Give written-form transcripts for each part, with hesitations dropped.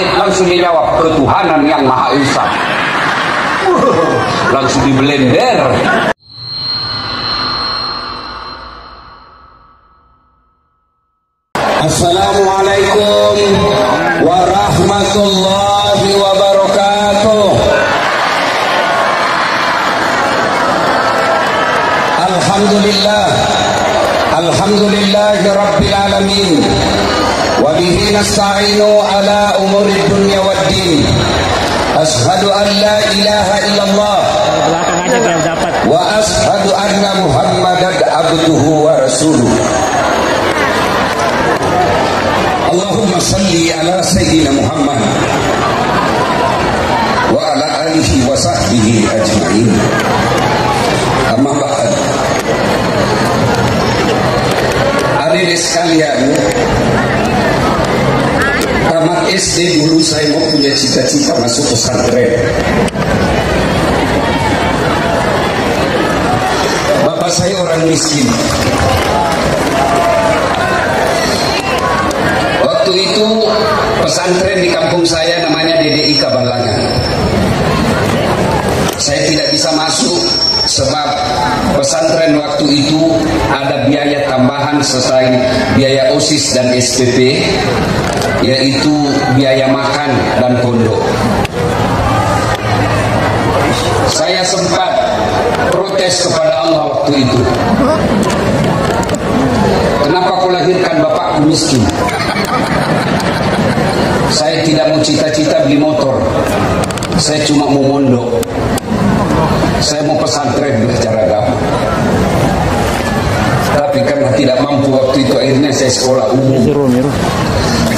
Langit langsung dijawab, ketuhanan yang Maha Esa. Langsung dibelender. Assalamualaikum warahmatullahi wabarakatuh. Alhamdulillahi rabbil alamin. Wa bihi nasta'inu ala umuri dunya waddin. Ashhadu an la ilaha illallah wa ashhadu anna Muhammadan abduhu wa rasuluh. Allahumma salli ala sayyidina Muhammad wa ala alihi wa sahbihi ajma'in. Amma ba'd. Hadirin sekalian, tamat SD dulu saya mau punya cita-cita masuk pesantren. Bapak saya orang miskin. Waktu itu pesantren di kampung saya namanya DDI Kabalangan. Saya tidak bisa masuk sebab pesantren waktu itu ada biaya tambahan selain biaya OSIS dan SPP, yaitu biaya makan dan pondok. Saya sempat protes kepada Allah waktu itu. Kenapa kau lahirkan bapakku miskin? Saya tidak mau cita-cita beli motor. Saya cuma mau mondok. Saya mau pesantren belajar agama. Tapi karena tidak mampu waktu itu, akhirnya saya sekolah umum.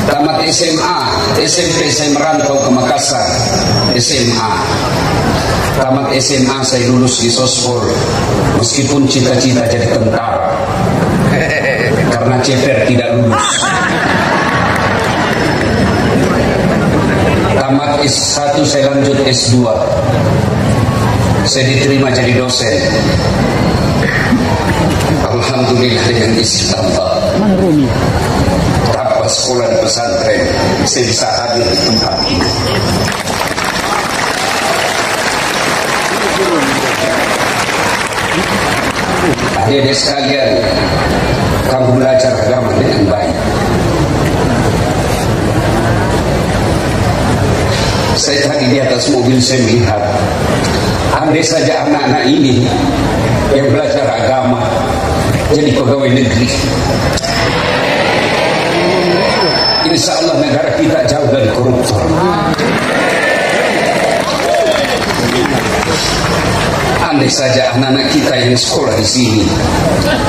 Tamat SMA, SMP saya merantau ke Makassar. SMA. Tamat SMA saya lulus di Sospol. Meskipun cita-cita jadi tentara. Karena ceper tidak lulus. Tamat S1 saya lanjut S2. Saya diterima jadi dosen. Alhamdulillah dengan Islam. Tanpa sekolah di pesantren saya bisa hadir di tempat ini. Adik-adik sekalian, kamu belajar agama dengan baik. Saya tadi di atas mobil saya melihat, andai saja anak-anak ini yang belajar agama jadi pegawai negeri, insya Allah negara kita jauh dari koruptor. Andai saja anak-anak kita yang sekolah di sini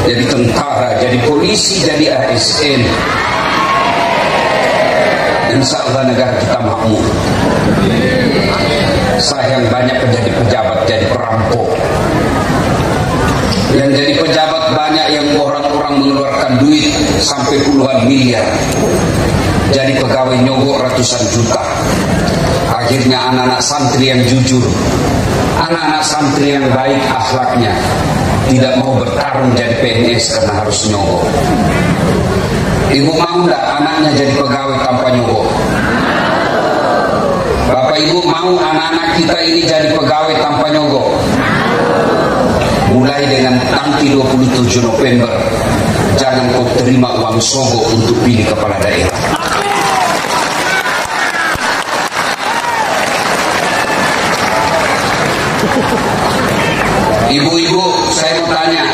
jadi tentara, jadi polisi, jadi ASN, insya Allah negara kita makmur. Sayang banyak menjadi pejabat jadi perampok. Yang jadi pejabat banyak yang orang-orang mengeluarkan duit sampai puluhan miliar. Jadi pegawai nyogok ratusan juta. Akhirnya anak-anak santri yang jujur, anak-anak santri yang baik akhlaknya, tidak mau bertarung jadi PNS karena harus nyogok. Ibu mau enggak anaknya jadi pegawai tanpa nyogok? Bapak Ibu mau anak-anak kita ini jadi pegawai tanpa nyogok? Mulai dengan nanti 27 November, jangan kau terima uang sogok untuk pilih kepala daerah. Ibu-ibu, saya mau tanya,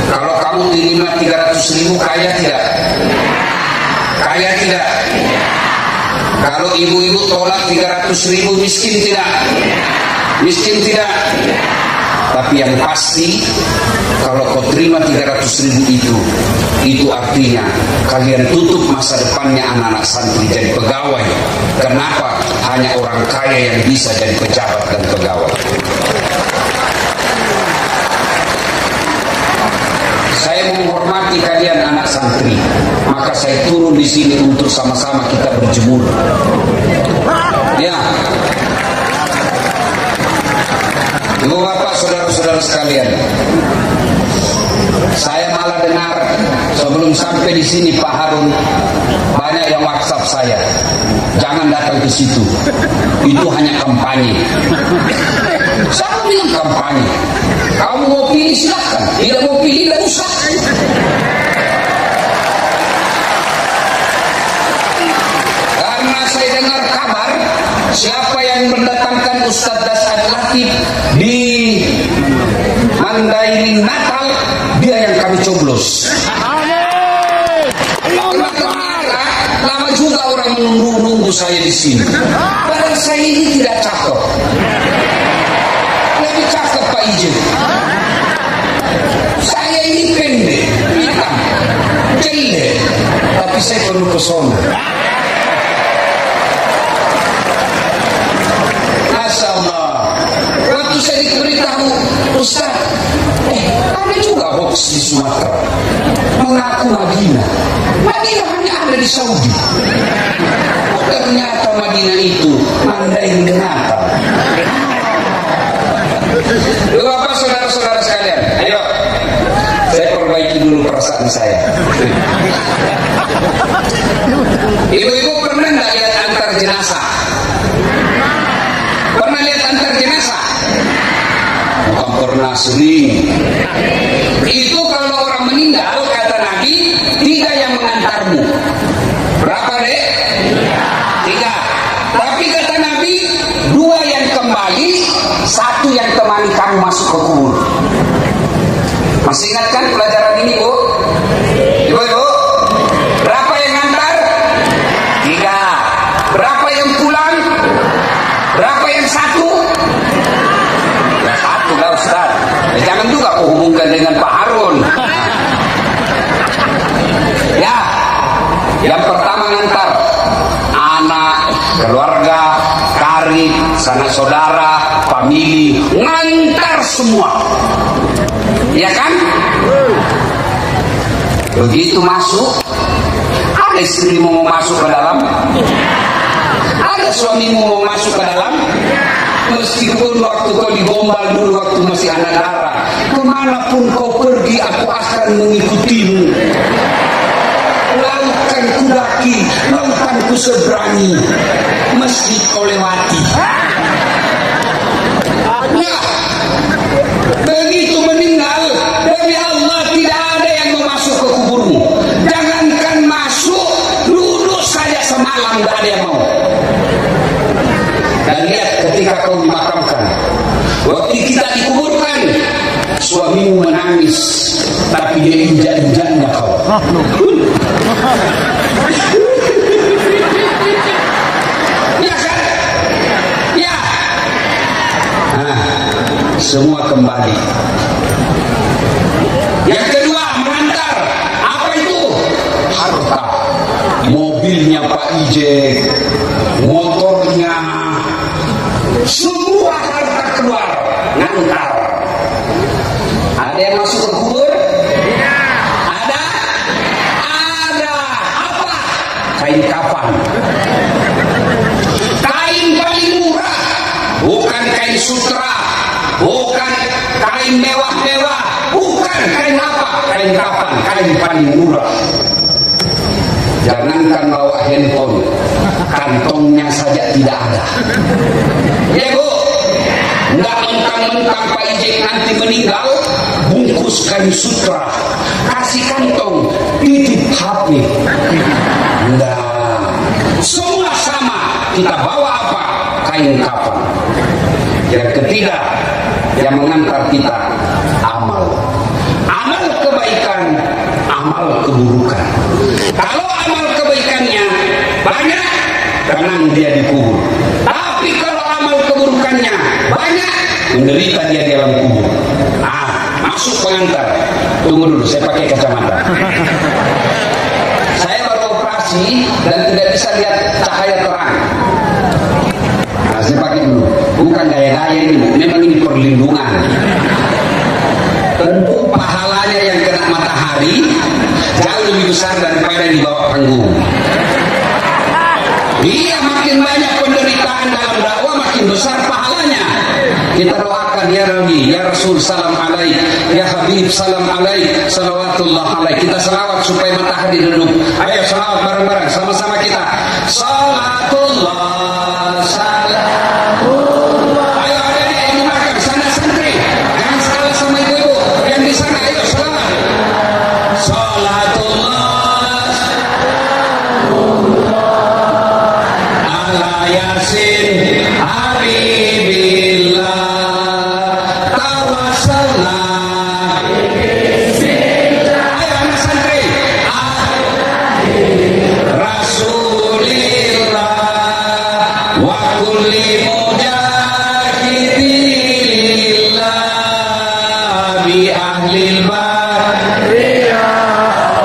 kalau kamu terima 300.000 kaya tidak? Kaya tidak? Kalau ibu-ibu tolak 300.000 miskin tidak? Miskin tidak? Tapi yang pasti, kalau kau terima 300.000 itu artinya kalian tutup masa depannya anak-anak santri jadi pegawai. Kenapa? Hanya orang kaya yang bisa jadi pejabat dan pegawai. Saya menghormati kalian anak santri, maka saya turun di sini untuk sama-sama kita berjemur. Ya, Ibu bapak saudara-saudara sekalian, saya malam saya dengar sebelum sampai di sini Pak Harun banyak yang WhatsApp saya, jangan datang ke situ, itu hanya kampanye. Saya bilang kampanye, kamu mau pilih silakan, tidak mau pilih tidak usah. Karena saya dengar kabar siapa yang mendatangkan Ustaz Dasar Latif di Mandailing Natal, dia yang kami coblos. Lama juga orang menunggu saya di sini. Padahal saya ini tidak cakep. Lebih cakep Pak Ijen. Saya ini pendek, hitam, jelek, tapi saya penuh pesona. Masya Allah. Waktu saya diberitahu, Ustaz, ada juga hoax di Sumatera mengaku Madinah hanya ada di Saudi. Ternyata Madinah itu Mandailing Natal. Bapak saudara-saudara sekalian, ayo saya perbaiki dulu perasaan saya. Ibu-ibu pernah nggak lihat antar jenazah? Pernah lihat antar jenazah? Bukan pernah, sering. Itu kalau orang meninggal, kata Nabi, 3 yang mengantarmu. Berapa dek? 3. Tapi kata Nabi, 2 yang kembali, 1 yang temani kamu masuk ke kubur. Masih ingat kan pelajaran ini, Bu? Ibu-ibu, berapa yang ngantar? 3. Berapa yang pulang? Berapa yang 1? Ya 1 lah Ustaz. Jangan juga kau hubungkan dengan Pak Harun. Ya, yang pertama ngantar anak, keluarga, karib, sanak saudara, famili, ngantar semua. Ya kan? Begitu masuk, ada istrimu mau masuk ke dalam, ada suamimu mau masuk ke dalam. Meskipun waktu kau digombal dulu waktu masih anak darah, kemanapun kau pergi aku akan mengikutimu. Lautan ku daki, lautan ku seberangi, masjid kau lewati. Ya, begitu meninggal, demi Allah tidak ada yang mau masuk ke kuburmu. Jangankan masuk, duduk saja semalam tidak ada yang mau. Dan lihat ketika kau dimakamkan, waktu kita dikuburkan, suamimu menangis, tapi dia injak-injaknya kau. Ya kan? Ya. Nah, semua kembali. Yang kedua, mengantar. Apa itu? Harta. Mobilnya Pak Ijek, motornya, semua harta keluar, ngantar. Ada yang masuk ke kubur? Ada? Ada. Apa? Kain kafan. Kain paling murah, bukan kain sutra, bukan kain mewah-mewah, bukan kain apa? Kain kafan, kain paling murah. Jangankan bawa handphone, kantongnya saja tidak ada. Ya Bu, nggak mentang-mentang Pak Ijek nanti meninggal, bungkus kain sutra, kasih kantong, titip HP. Enggak, semua sama. Kita bawa apa? Kain kafan. Yang ketiga, yang mengantar kita amal. Amal kebaikan, amal keburukan. Kalau amal kebaikannya banyak, tenang dia dikubur. Tapi kalau amal keburukannya banyak, menderita dia di dalam kubur. Masuk pengantar. Tunggu dulu, saya pakai kacamata. Saya baru operasi dan tidak bisa lihat cahaya terang. Saya pakai dulu. Bukan gaya-gaya ini, memang ini perlindungan. Tentu pahalanya yang kena matahari jauh lebih besar daripada yang dibawa panggung. Iya, makin banyak penderitaan dalam dakwah, makin besar pahalanya. Kita doakan ya Rabbi, ya Rasul salam alaik, ya Habib salam alaik, salawatullah alaik. Kita selawat supaya matahari duduk. Ayo selawat bareng-bareng, sama-sama kita. Salatullah, salamullah. Ayo adik-adik yang dimakan, sana santri, jangan salah sama ibu-ibu yang di sana. Ayo selawat. Salatullah, ala yasin habibillah tawassalna. Ayo anak santri, rasulillah wa kulli mujahidillah bi ahlil bariyah.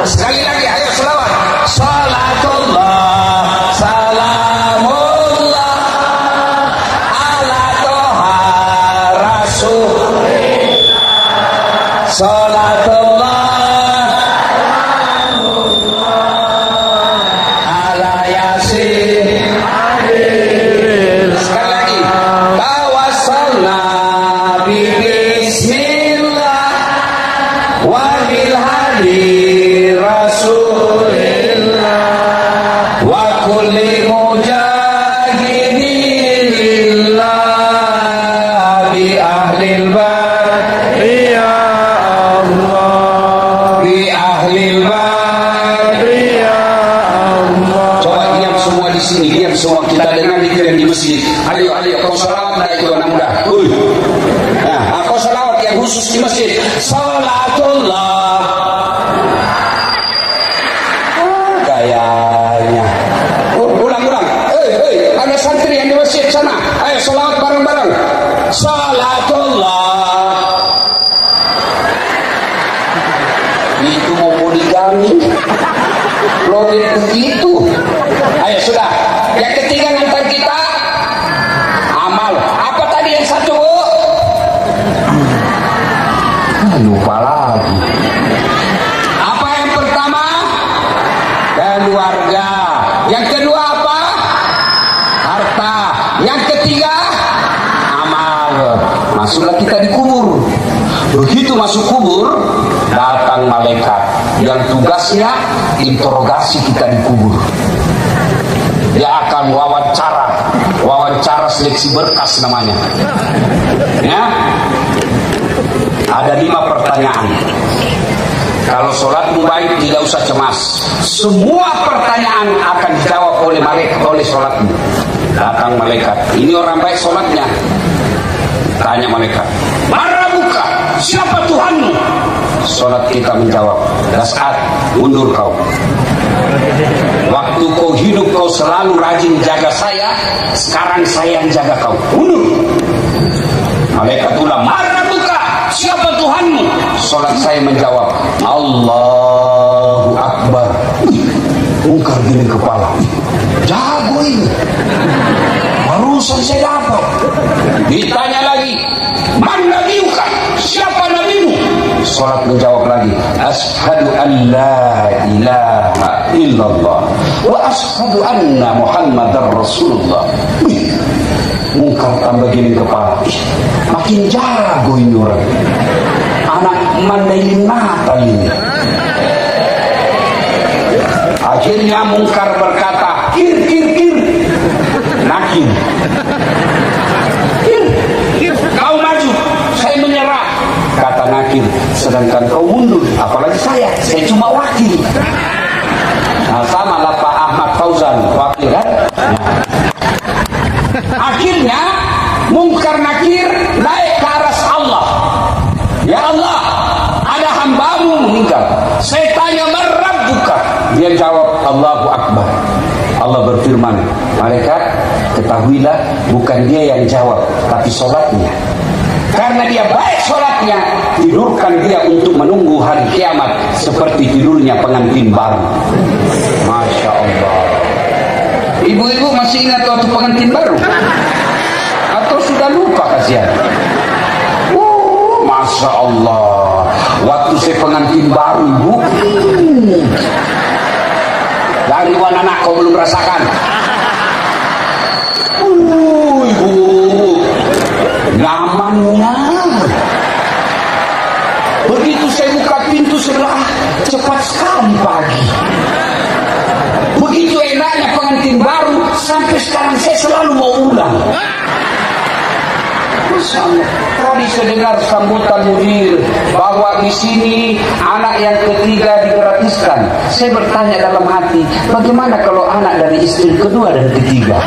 Sekali lagi, ayo selawat. Salatullah, salamullah ala toha rasulillah. Salatullah ala yasin. Sekali lagi. Tawassalna bi bismillah wa bil hadi rasulillah wa kulli mujahidillah bi ahlil bariyah Allah, bi ahlil bariyah Allah. Coba diam semua di sini, diam semua, kita dengar itu yang di masjid. Ayo, ayo, kau salawat dah itu anak muda. Nah, kau salawat yang khusus di masjid. Salatullah. Gayanya. Ulang-ulang. Ada santri yang di masjid sana. Ayo salawat bareng-bareng. Salatullah. Itu mau poligami. Logik begitu. Ayo sudah. Yang ketiga ngantar kita amal. Apa tadi yang satu? Lupa lagi. Apa yang pertama? Keluarga. Yang kedua apa? Harta. Yang ketiga amal. Masuklah kita di kubur. Begitu masuk kubur, datang malaikat yang tugasnya interogasi kita di kubur. Dia akan wawancara seleksi berkas namanya. Ya, ada 5 pertanyaan. Kalau sholatmu baik, tidak usah cemas. Semua pertanyaan akan dijawab oleh malaikat, oleh sholatmu. Datang malaikat, ini orang baik sholatnya. Tanya malaikat, mana buka? Siapa Tuhanmu? Sholat kita menjawab, Das'at, mundur kau. Waktu kau hidup kau selalu rajin jaga saya, sekarang saya yang jaga kau. Mundur. Malaikat ulang, mana buka? Siapa Tuhanmu? Sholat saya menjawab, Allahu Akbar. Ungkar gini kepala, jago ini. Barusan saya dapat. Ditanya lagi, man nabiuka? Siapa nabimu? Sholat menjawab lagi, Ashhadu an la ilaha illallah wa ashhadu anna Muhammadar Rasulullah. Mungkar tambah gini kepala, makin jago ini orang. Anak mandain mata ini. Akhirnya mungkar berkata, kir. Nakir. Kir, kau maju, saya menyerah. Kata nakir, sedangkan kau mundur, apalagi saya cuma wakil. Nah, sama lah Pak Ahmad Fauzan, wakil kan? Nah. Akhirnya mungkar nakir naik ke aras Allah. Ya Allah, ada hambamu meninggal. Saya tanya, man rabbuka? Dia jawab, Allahu Akbar. Allah berfirman, malaikat, ketahuilah bukan dia yang jawab, tapi sholatnya. Karena dia baik sholatnya, tidurkan dia untuk menunggu hari kiamat seperti tidurnya pengantin baru. Masya Allah. Ibu-ibu masih ingat waktu pengantin baru? Atau sudah lupa kasihan? Masya Allah. Waktu saya pengantin baru, ibu, dari mana nak kau belum rasakan? sampai sekarang saya selalu mau ulang. Tadi saya dengar sambutan mudir bahwa di sini anak yang ketiga digratiskan. Saya bertanya dalam hati, bagaimana kalau anak dari istri kedua dan ketiga?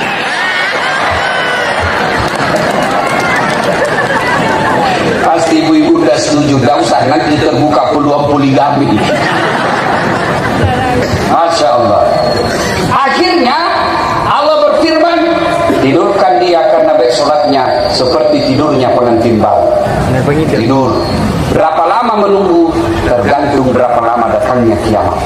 Pasti ibu-ibu udah setuju, gak usah nanti terbuka peluang poligami. Masya Allah. Akhirnya Allah berfirman, tidurkan dia karena baik sholatnya seperti tidurnya pengantin baru. Tidur. Berapa lama menunggu? Tergantung berapa lama datangnya kiamat.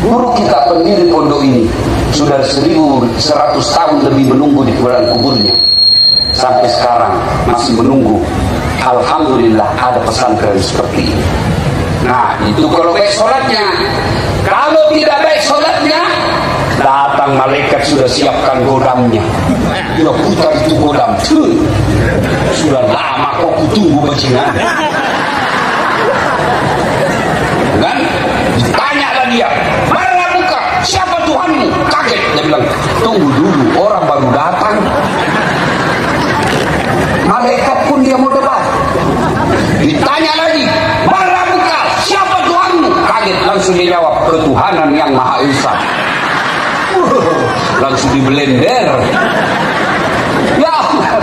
Guru kita pendiri pondok ini sudah 1100 tahun lebih menunggu di kuburannya. Sampai sekarang masih menunggu. Alhamdulillah ada pesantren seperti ini. Nah, itu kalau baik sholatnya. Kalau tidak baik sholatnya, datang malaikat sudah siapkan godamnya. Dia putar itu godam. Sudah lama kok kutunggu bajingan. Kan? Ditanyalah dia, mana buka? Siapa Tuhanmu? Kaget. Dia bilang, tunggu dulu, orang baru datang. Malaikat pun dia mau debat. Ditanya lagi, mana buka? Siapa Tuhanmu? Kaget, langsung dia jawab, ketuhanan yang Maha Esa. Langsung dibelender. Ya Allah,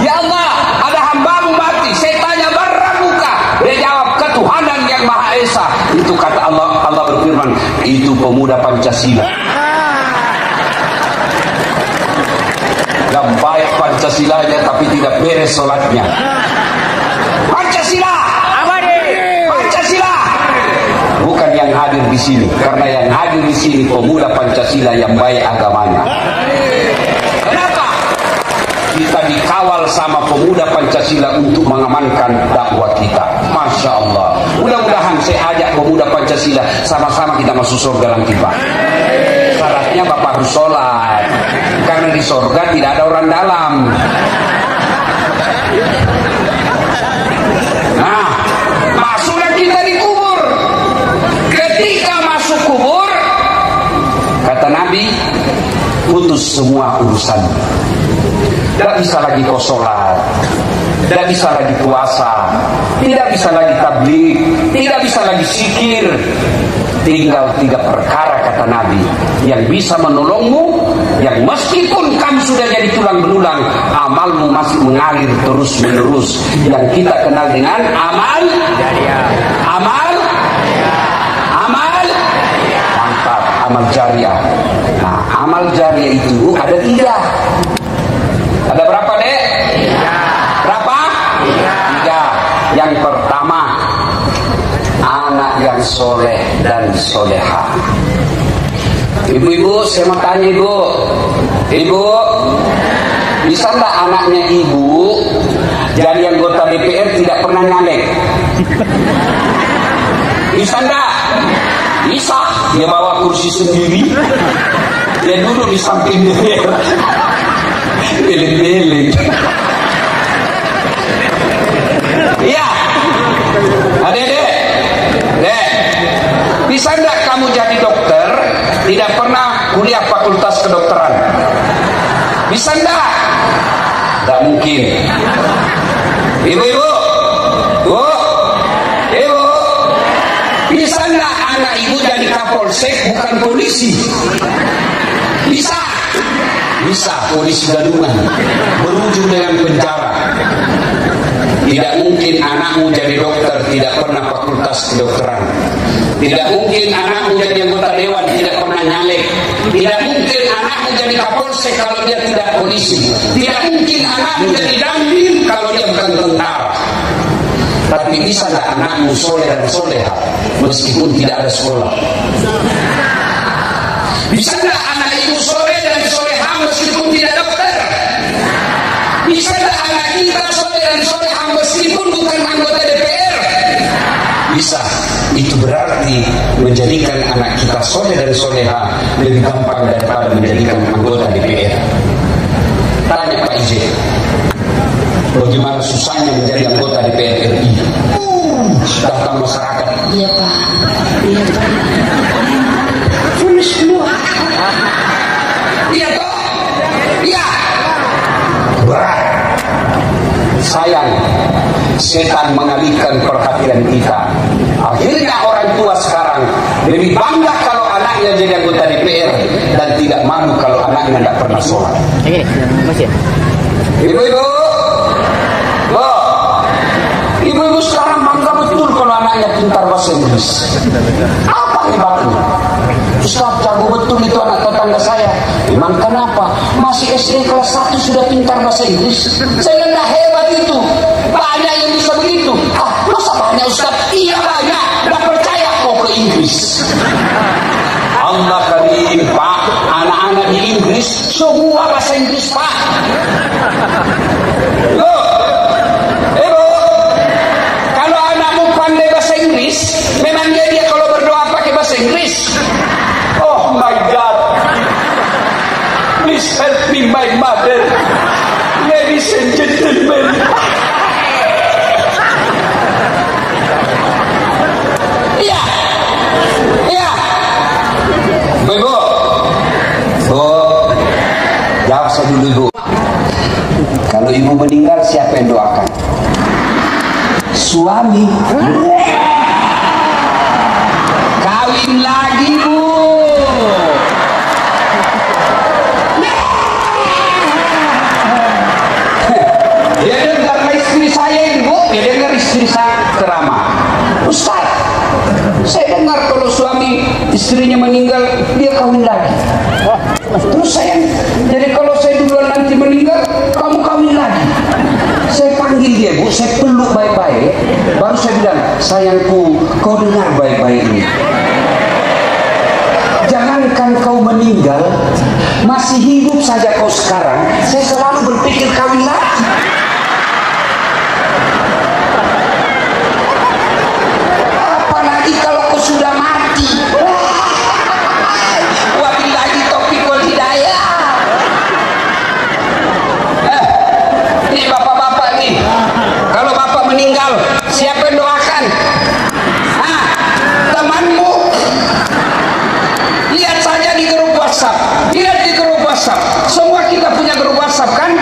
ya Allah, ada hambamu mati. Saya tanya barang buka. Dia jawab ketuhanan yang Maha Esa. Itu kata Allah. Allah berfirman, itu pemuda Pancasila. Dan baik Pancasilanya tapi tidak beres sholatnya. Pancasila, Pancasila. Bukan yang hadir di sini, karena yang hadir di sini pemuda Pancasila yang baik agamanya. Kenapa? Kita dikawal sama pemuda Pancasila untuk mengamankan dakwah kita. Masya Allah. Mudah-mudahan saya ajak pemuda Pancasila sama-sama kita masuk surga nanti Pak. Syaratnya Bapak harus sholat, karena di surga tidak ada orang dalam. Nah, masuklah kita di kubur. Ketika masuk kubur, kata Nabi, putus semua urusan. Tidak bisa lagi kau sholat, tidak bisa lagi puasa, tidak bisa lagi tabligh, tidak bisa lagi zikir. Tinggal 3 perkara kata Nabi yang bisa menolongmu, yang meskipun kamu sudah jadi tulang belulang, amalmu masih mengalir terus menerus, yang kita kenal dengan amal jariah. Mantap, amal jariah. Nah, amal jariah itu ada 3. Ada berapa dek? 3. Berapa? 3. Yang pertama, anak yang soleh dan soleha. Ibu-ibu, saya mau tanya ibu, bisa nggak anaknya ibu jadi anggota DPR tidak pernah nyalek? Bisa nggak? Bisa. Dia bawa kursi sendiri, dia duduk di samping DPR, beling-beling. Iya, adek-adek. Bisa enggak kamu jadi dokter tidak pernah kuliah fakultas kedokteran? Bisa enggak? Tidak mungkin. Ibu-ibu, ibu, bisa enggak anak ibu jadi kapolsek bukan polisi? Bisa. Bisa, polisi gadungan berujung dengan penjara. Tidak mungkin anakmu jadi dokter tidak pernah fakultas kedokteran. Tidak mungkin anakmu jadi anggota dewan tidak pernah nyalek. Tidak mungkin anakmu jadi kapolsek kalau dia tidak polisi. Tidak mungkin anakmu jadi dandim kalau dia bukan tentara. Tapi bisa nggak anakmu soleh dan soleha meskipun tidak ada sekolah? Bisa nggak anak ibu soleh dan soleha meskipun tidak dokter? Bisa nggak anak kita soleh dan soleha meskipun bukan anggota DPR? Bisa. Itu berarti menjadikan anak kita soleh dan soleha lebih gampang daripada menjadikan anggota DPR. Tanya Pak IJ, bagaimana susahnya menjadi anggota DPR RI? Datang masyarakat. Iya Pak, iya Pak. Full semua. Iya Pak. setan mengalihkan perhatian kita. Akhirnya orang tua sekarang lebih bangga kalau anaknya jadi anggota DPR dan tidak malu kalau anaknya tidak pernah sholat. Ibu-ibu, ibu-ibu sekarang bangga betul kalau anaknya pintar bahasa Inggris. Apa hebatnya? Ustaz, jago betul itu anak tetangga saya. Memang kenapa? Masih SD kelas 1 sudah pintar bahasa Inggris. Saya tidak hebat itu. Banyak yang bisa begitu. Masa banyak Ustaz? Iya banyak. Tidak percaya kok ke Inggris. Allah karim, Pak. Anak-anak di Inggris semua bahasa Inggris, Pak. Loh, ibu, kalau anakmu pandai bahasa Inggris, memang dia kalau berdoa pakai bahasa Inggris. Oh my God, please help me, my mother, ladies and gentlemen. Iya, iya, ibu, jawab saya dulu, ibu. Kalau ibu meninggal, siapa yang doakan? Suami. Kawin lagi, Bu. Dia dengar istri saya ini, Bu. Dia dengar istri saya ceramah. Ustaz, saya dengar kalau suami istrinya meninggal, dia kawin lagi. Terus saya, jadi kalau saya duluan nanti meninggal, kamu kawin lagi. Saya panggil dia, Bu, saya peluk baik-baik. Baru saya bilang, sayangku, kau dengar baik-baik ini. Jangankan kau meninggal, masih hidup saja kau sekarang, saya selalu berpikir kawin lagi. Apalagi kalau kau sudah mati. Wabillahi taufiq wal hidayah. Ini bapak-bapak nih, kalau bapak meninggal, siapa yang doakan? Temanmu. Lihat saja di grup WhatsApp. Lihat di grup WhatsApp. Semua kita punya grup WhatsApp kan?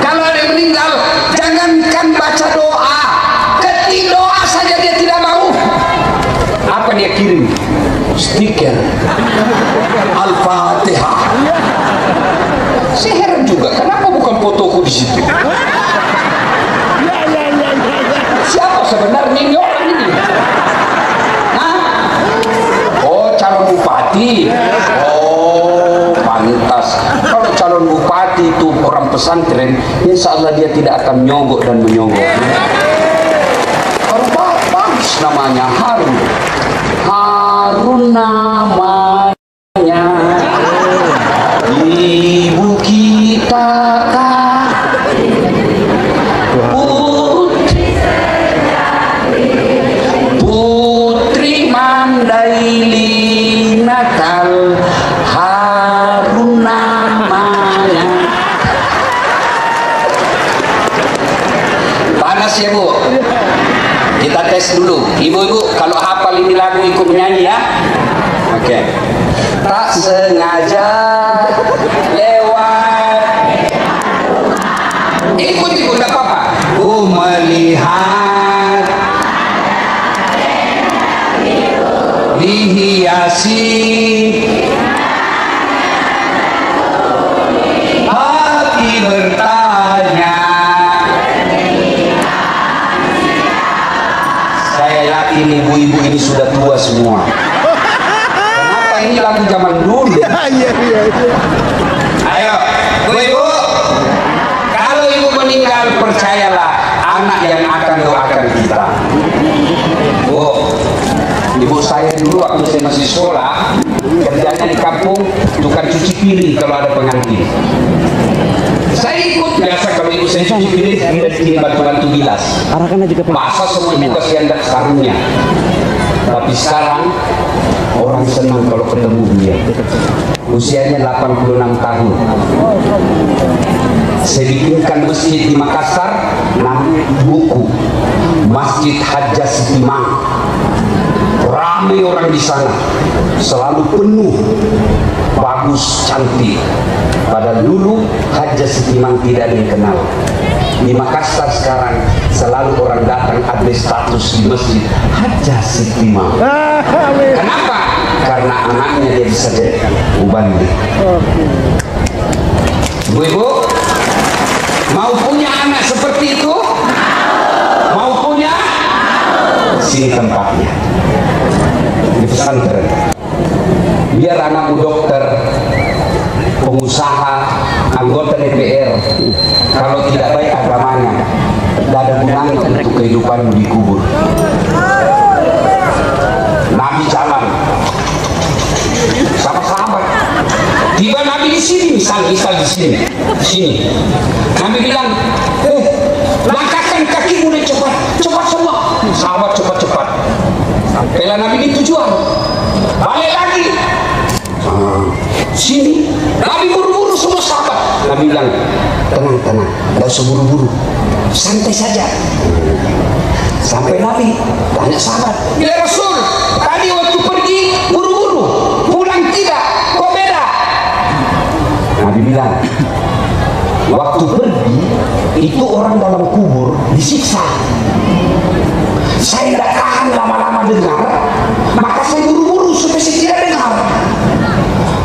Kalau ada yang meninggal, jangankan baca doa, ketik doa saja dia tidak mau. Apa dia kirim? Stiker Al-Fatihah. Saya heran juga, kenapa bukan fotoku di situ? Siapa sebenarnya ini orang ini? Oh, calon bupati. Oh, pantas. Kalau calon bupati itu orang pesantren, insya Allah dia tidak akan nyogok dan menyogok. Orang bagus namanya, Harun. Harun namanya. Ibu kita kan Putri Mandailing Natal, Harun namanya. Panas ya, Bu? Kita tes dulu. Ibu-ibu kalau hafal ini lagu ikut nyanyi ya. Oke. Tak sengaja lewat. Ikut ibu, tidak apa-apa. Ku melihat dihiasi hati bertanya. Saya yakin ibu-ibu ini sudah tua semua. Kenapa ini lagu zaman dulu? Ayo, ibu-ibu, kalau ibu meninggal, percayalah anak yang akan doakan kita. Oh, ibu saya dulu waktu saya masih sekolah, kerjanya di kampung, tukang cuci piring kalau ada pengantin. Saya ikut biasa kalau ibu saya cuci piring, saya bikin bantu-bantu bilas. Masa semuanya kasihan sarungnya. Tapi sekarang orang senang kalau ketemu dia. Usianya 86 tahun. Saya bikinkan masjid di Makassar, buku Masjid Hajjah Sitimang. Ramai orang di sana, selalu penuh, bagus, cantik. Padahal dulu Haja Sitimang tidak dikenal. Di Makassar sekarang selalu orang datang ada status di masjid Haja Sitimang. Kenapa? Karena anaknya dia bisa jadi ubandi. Ibu-ibu, mau punya anak seperti itu? Mau punya? Sini tempatnya, di pesantren. Biar anakmu dokter, pengusaha, anggota DPR. Kalau tidak baik agamanya, tidak ada gunanya untuk kehidupanmu di kubur. Nabi jalan sama sahabat. Tiba Nabi di sini, misal di sini. Nabi bilang, langkahkan kakimu dan cepat semua. Sahabat cepat. Sampailah Nabi di tujuan. Balik lagi. Sini. Nabi buru-buru semua sahabat. Nabi bilang, tenang, tidak usah buru-buru, santai saja. Sampai Nabi tanya sahabat, ya Rasul, tadi waktu pergi buru-buru, pulang tidak, kok beda? Nabi bilang, waktu pergi itu orang dalam kubur disiksa. Saya tidak tahan lama-lama dengar, maka saya buru-buru supaya saya tidak dengar.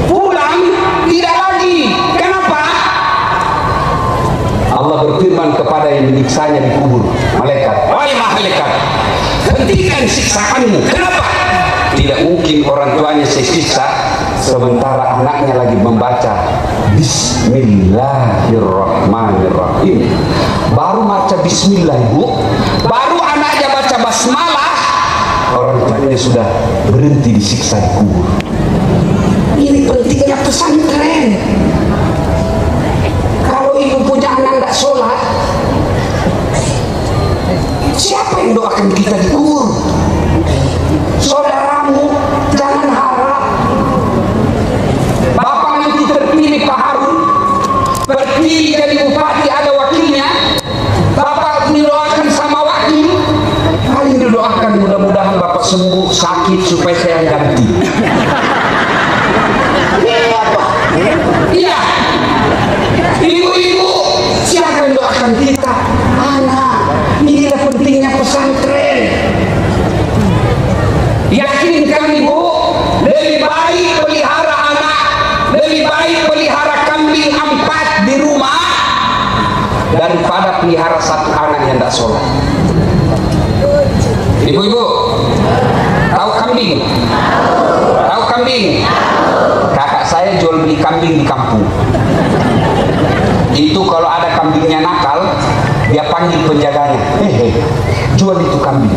Pulang tidak lagi. Kenapa? Allah berfirman kepada yang menyiksanya di kubur, malaikat, wahai malaikat, hentikan siksaanmu. Kenapa? Tidak mungkin orang tuanya saya siksa sementara anaknya lagi membaca Bismillahirrahmanirrahim. Baru baca Bismillah, ibu, baru anaknya baca basmalah, orang tuanya sudah berhenti disiksa di kubur. Ini pentingnya pesantren. Kalau ibu punya anak tidak sholat, siapa yang doakan kita di kubur? Saudaramu, jangan harap. Bapak nanti terpilih Pak Harun, terpilih jadi bupati, ada wakilnya. Bapak didoakan sama wakil, paling didoakan mudah-mudahan Bapak sembuh sakit supaya saya ganti. Iya, ibu-ibu, siapa yang doakan kita? Anak, inilah pentingnya pesantren. Yakinkan ibu, lebih baik pelihara anak, lebih baik pelihara kambing 4 di rumah daripada pelihara 1 anak yang tidak sholat. Ibu-ibu, tahu kambing? Tahu kambing? Kakak saya jual beli kambing di kampung. Itu kalau ada kambingnya nakal, dia panggil penjaganya, jual itu kambing.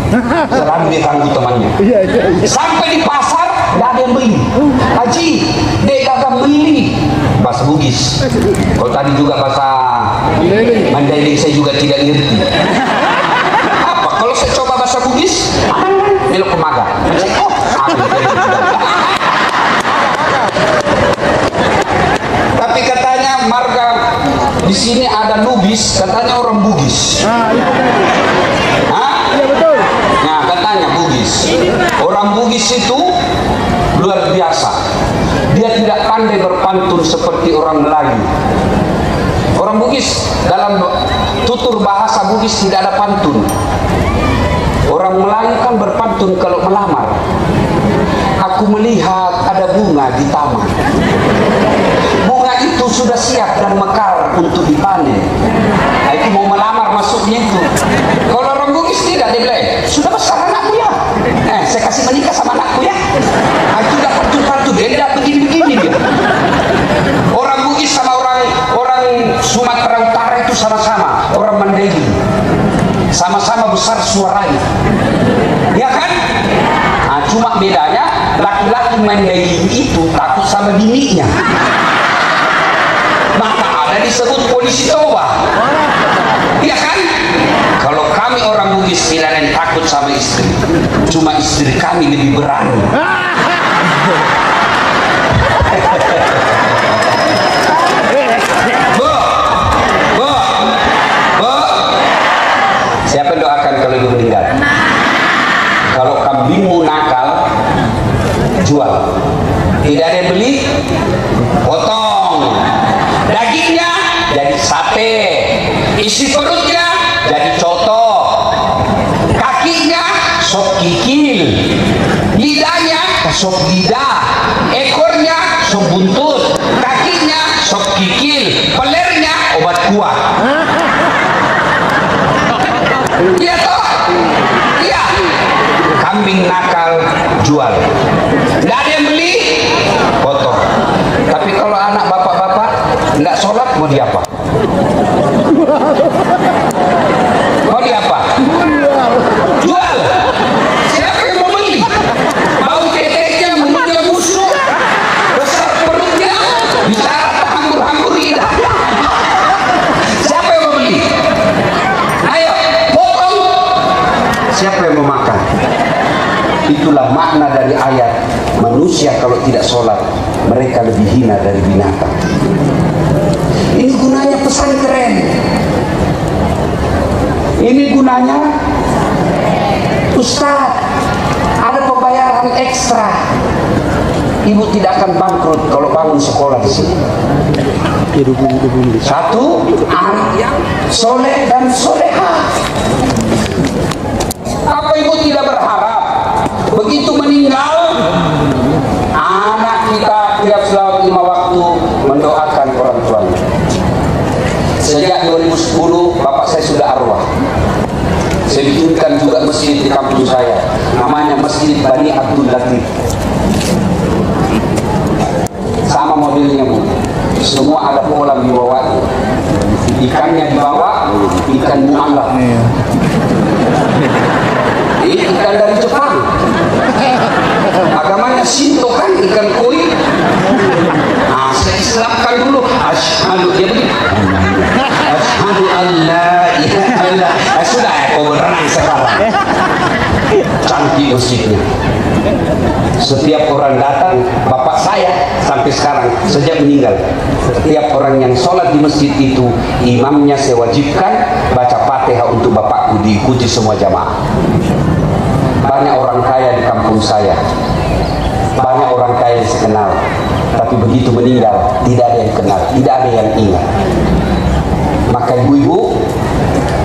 Selalu dia ganggu temannya. Sampai di pasar, tidak ada yang beli. Haji, dia gagal beli. Bahasa Bugis. Kalau tadi juga bahasa Mandailing saya juga tidak ngerti. Apa? Kalau saya coba bahasa Bugis, belok ke Maga. Tapi katanya marga di sini ada Lubis, katanya orang Bugis. Iya betul. Nah, katanya Bugis. Orang Bugis itu luar biasa. Dia tidak pandai berpantun seperti orang Melayu. Orang Bugis dalam tutur bahasa Bugis tidak ada pantun. Orang Melayu kan berpantun kalau melamar. Aku melihat ada bunga di taman. Bunga itu sudah siap dan mekar untuk dipanen. Nah, itu mau melamar masuknya itu. Kalau orang Bugis tidak, dia bilang, sudah besar anakku ya. Saya kasih menikah sama anakku ya. Nah, itu udah pantun-pantun, dia tidak begini-begini dia. Orang Bugis sama orang Sumatera Utara itu sama-sama orang Mandailing. Sama-sama besar suaranya. Ya kan? Nah, cuma bedanya laki-laki Mandailing itu takut sama bininya. Maka ada disebut polisi toba. Iya kan? Kalau kami orang Bugis tidak ada yang takut sama istri. Cuma istri kami lebih berani. Siapa yang doakan kalau ibu meninggal? Kalau kambingmu nakal, jual. Tidak ada yang beli, potong. Dagingnya jadi sate, isi perutnya jadi coto, kakinya sop kikil, lidahnya sop lidah, ekornya sop buntut, kakinya sop kikil, pelernya obat kuat. Iya toh? Iya. Kambing nakal jual, nggak ada yang beli, potong. Tapi kalau anak bapak-bapak nggak sholat, mau diapa? Mau diapa? Jual. Siapa yang mau beli? Bau teteknya mulutnya busuk, besar perutnya, bicara hambur-hambur lidah. Siapa yang mau beli? Ayo, potong. Siapa yang mau makan? Itulah makna dari ayat, manusia kalau tidak sholat mereka lebih hina dari binatang. Ini gunanya pesantren. Ini gunanya Ustaz, ada pembayaran ekstra. Ibu tidak akan bangkrut kalau bangun sekolah di sini. Satu, anak yang soleh dan soleha. Apa ibu tidak berharap begitu meninggal anak kita tiap selawat 5 waktu mendoakan orang tuanya? Sejak 2010 bapak saya sudah arwah. Saya bikinkan juga masjid di kampung saya, namanya Masjid Bani Abdul Latif. Sama modelnya Bu, semua ada kolam di bawahnya, ikannya di bawah, ikan mu'alaf. Ikan dari Jepang, agamanya Shinto kan, ikan koi. Nah, saya islamkan dulu. Asyhadu, dia begini. Asyhadu alla ilaha illallah. Sudah ya, kau berenang sekarang. Cantik masjidnya. Setiap orang datang, bapak saya sampai sekarang sejak meninggal, setiap orang yang sholat di masjid itu, imamnya saya wajibkan baca Fatihah untuk bapakku, diikuti semua jamaah. Banyak orang kaya di kampung saya, banyak orang kaya yang saya kenal, tapi begitu meninggal tidak ada yang kenal, tidak ada yang ingat. Maka ibu-ibu,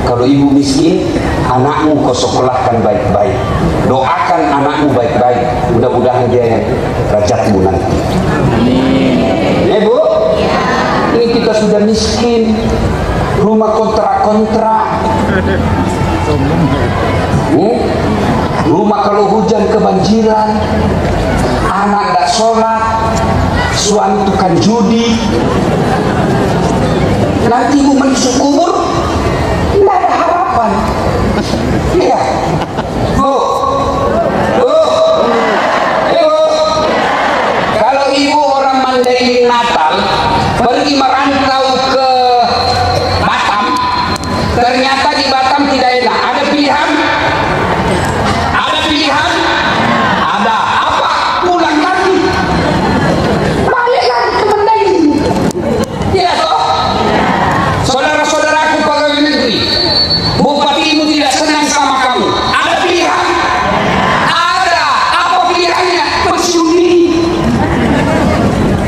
kalau ibu miskin, anakmu kau sekolahkan baik-baik, doakan anakmu baik-baik, mudah-mudahan dia yang derajatmu nanti. Ya Bu, ini kita sudah miskin, rumah kontrak-kontrak. Rumah kalau hujan kebanjiran, anak tidak sholat, suami tukang judi. Nanti ibu masuk kubur, tidak ada harapan. Iya, Bu, ibu, kalau ibu orang Mandailing Natal pergi merantau ke Batam, ternyata di Batam tidak enak. Ada pilihan? Ada pilihan? Ada. Apa? Pulang lagi. Balik lagi ke Mandailing. Iya toh? Saudara-saudaraku pegawai negeri, bupatimu tidak senang sama kamu. Ada pilihan? Ada. Apa pilihannya? Pensiun dini.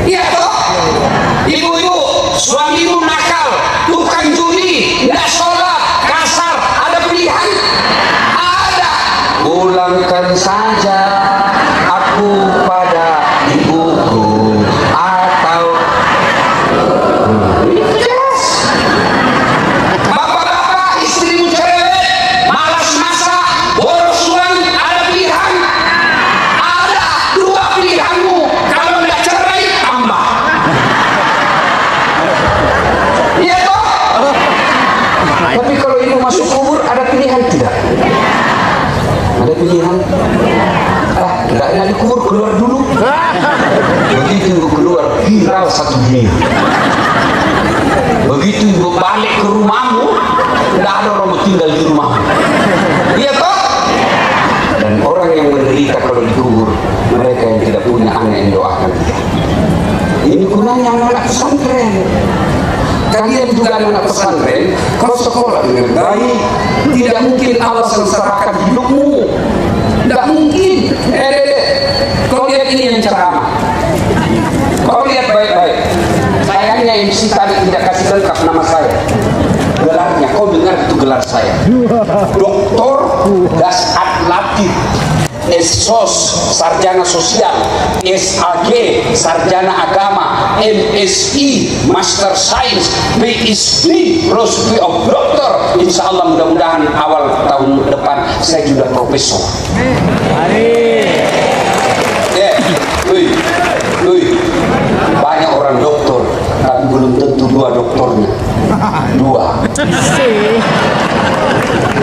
Iya toh? Ibu-ibu, suamimu nakal, tukang judi, tidak sholat, kasar. Ada pilihan? Ada. Pulangkan saja aku pada ibuku, atau jelas. Bapak-bapak, istrimu cerewet, malas masak, boros uang, ada pilihan? Ada. Dua pilihanmu. Kalau tidak cerai, tambah. Iya toh? Tapi kalau ibu masuk kubur, ada pilihan tidak? Ada pilihan? Tidak enak di kubur, keluar dulu. Begitu ibu keluar, viral satu dunia. Begitu ibu balik ke rumahmu, tidak ada orang mau tinggal di rumahmu. Iya toh? Dan orang yang menderita kalau dikubur, mereka yang tidak punya anak yang doakan dia. Ini gunanya anak pesantren. Kalian juga anak pesantren, kalau sekolah dengan baik, tidak mungkin Allah sengsarakan hidupmu. Tidak mungkin. Kau lihat ini yang ceramah. Kau lihat baik-baik. Sayangnya MC polisi tadi tidak kasih lengkap nama saya. Gelarnya, kau dengar itu gelar saya. Doktor Dasat Latif, SSOS, Sarjana Sosial, SAG, Sarjana Agama, MSI, Master Science, PhD, Philosophy of Doctor. Insya Allah mudah-mudahan awal tahun depan saya sudah profesor. Banyak orang doktor, tapi belum tentu dua doktornya. Dua.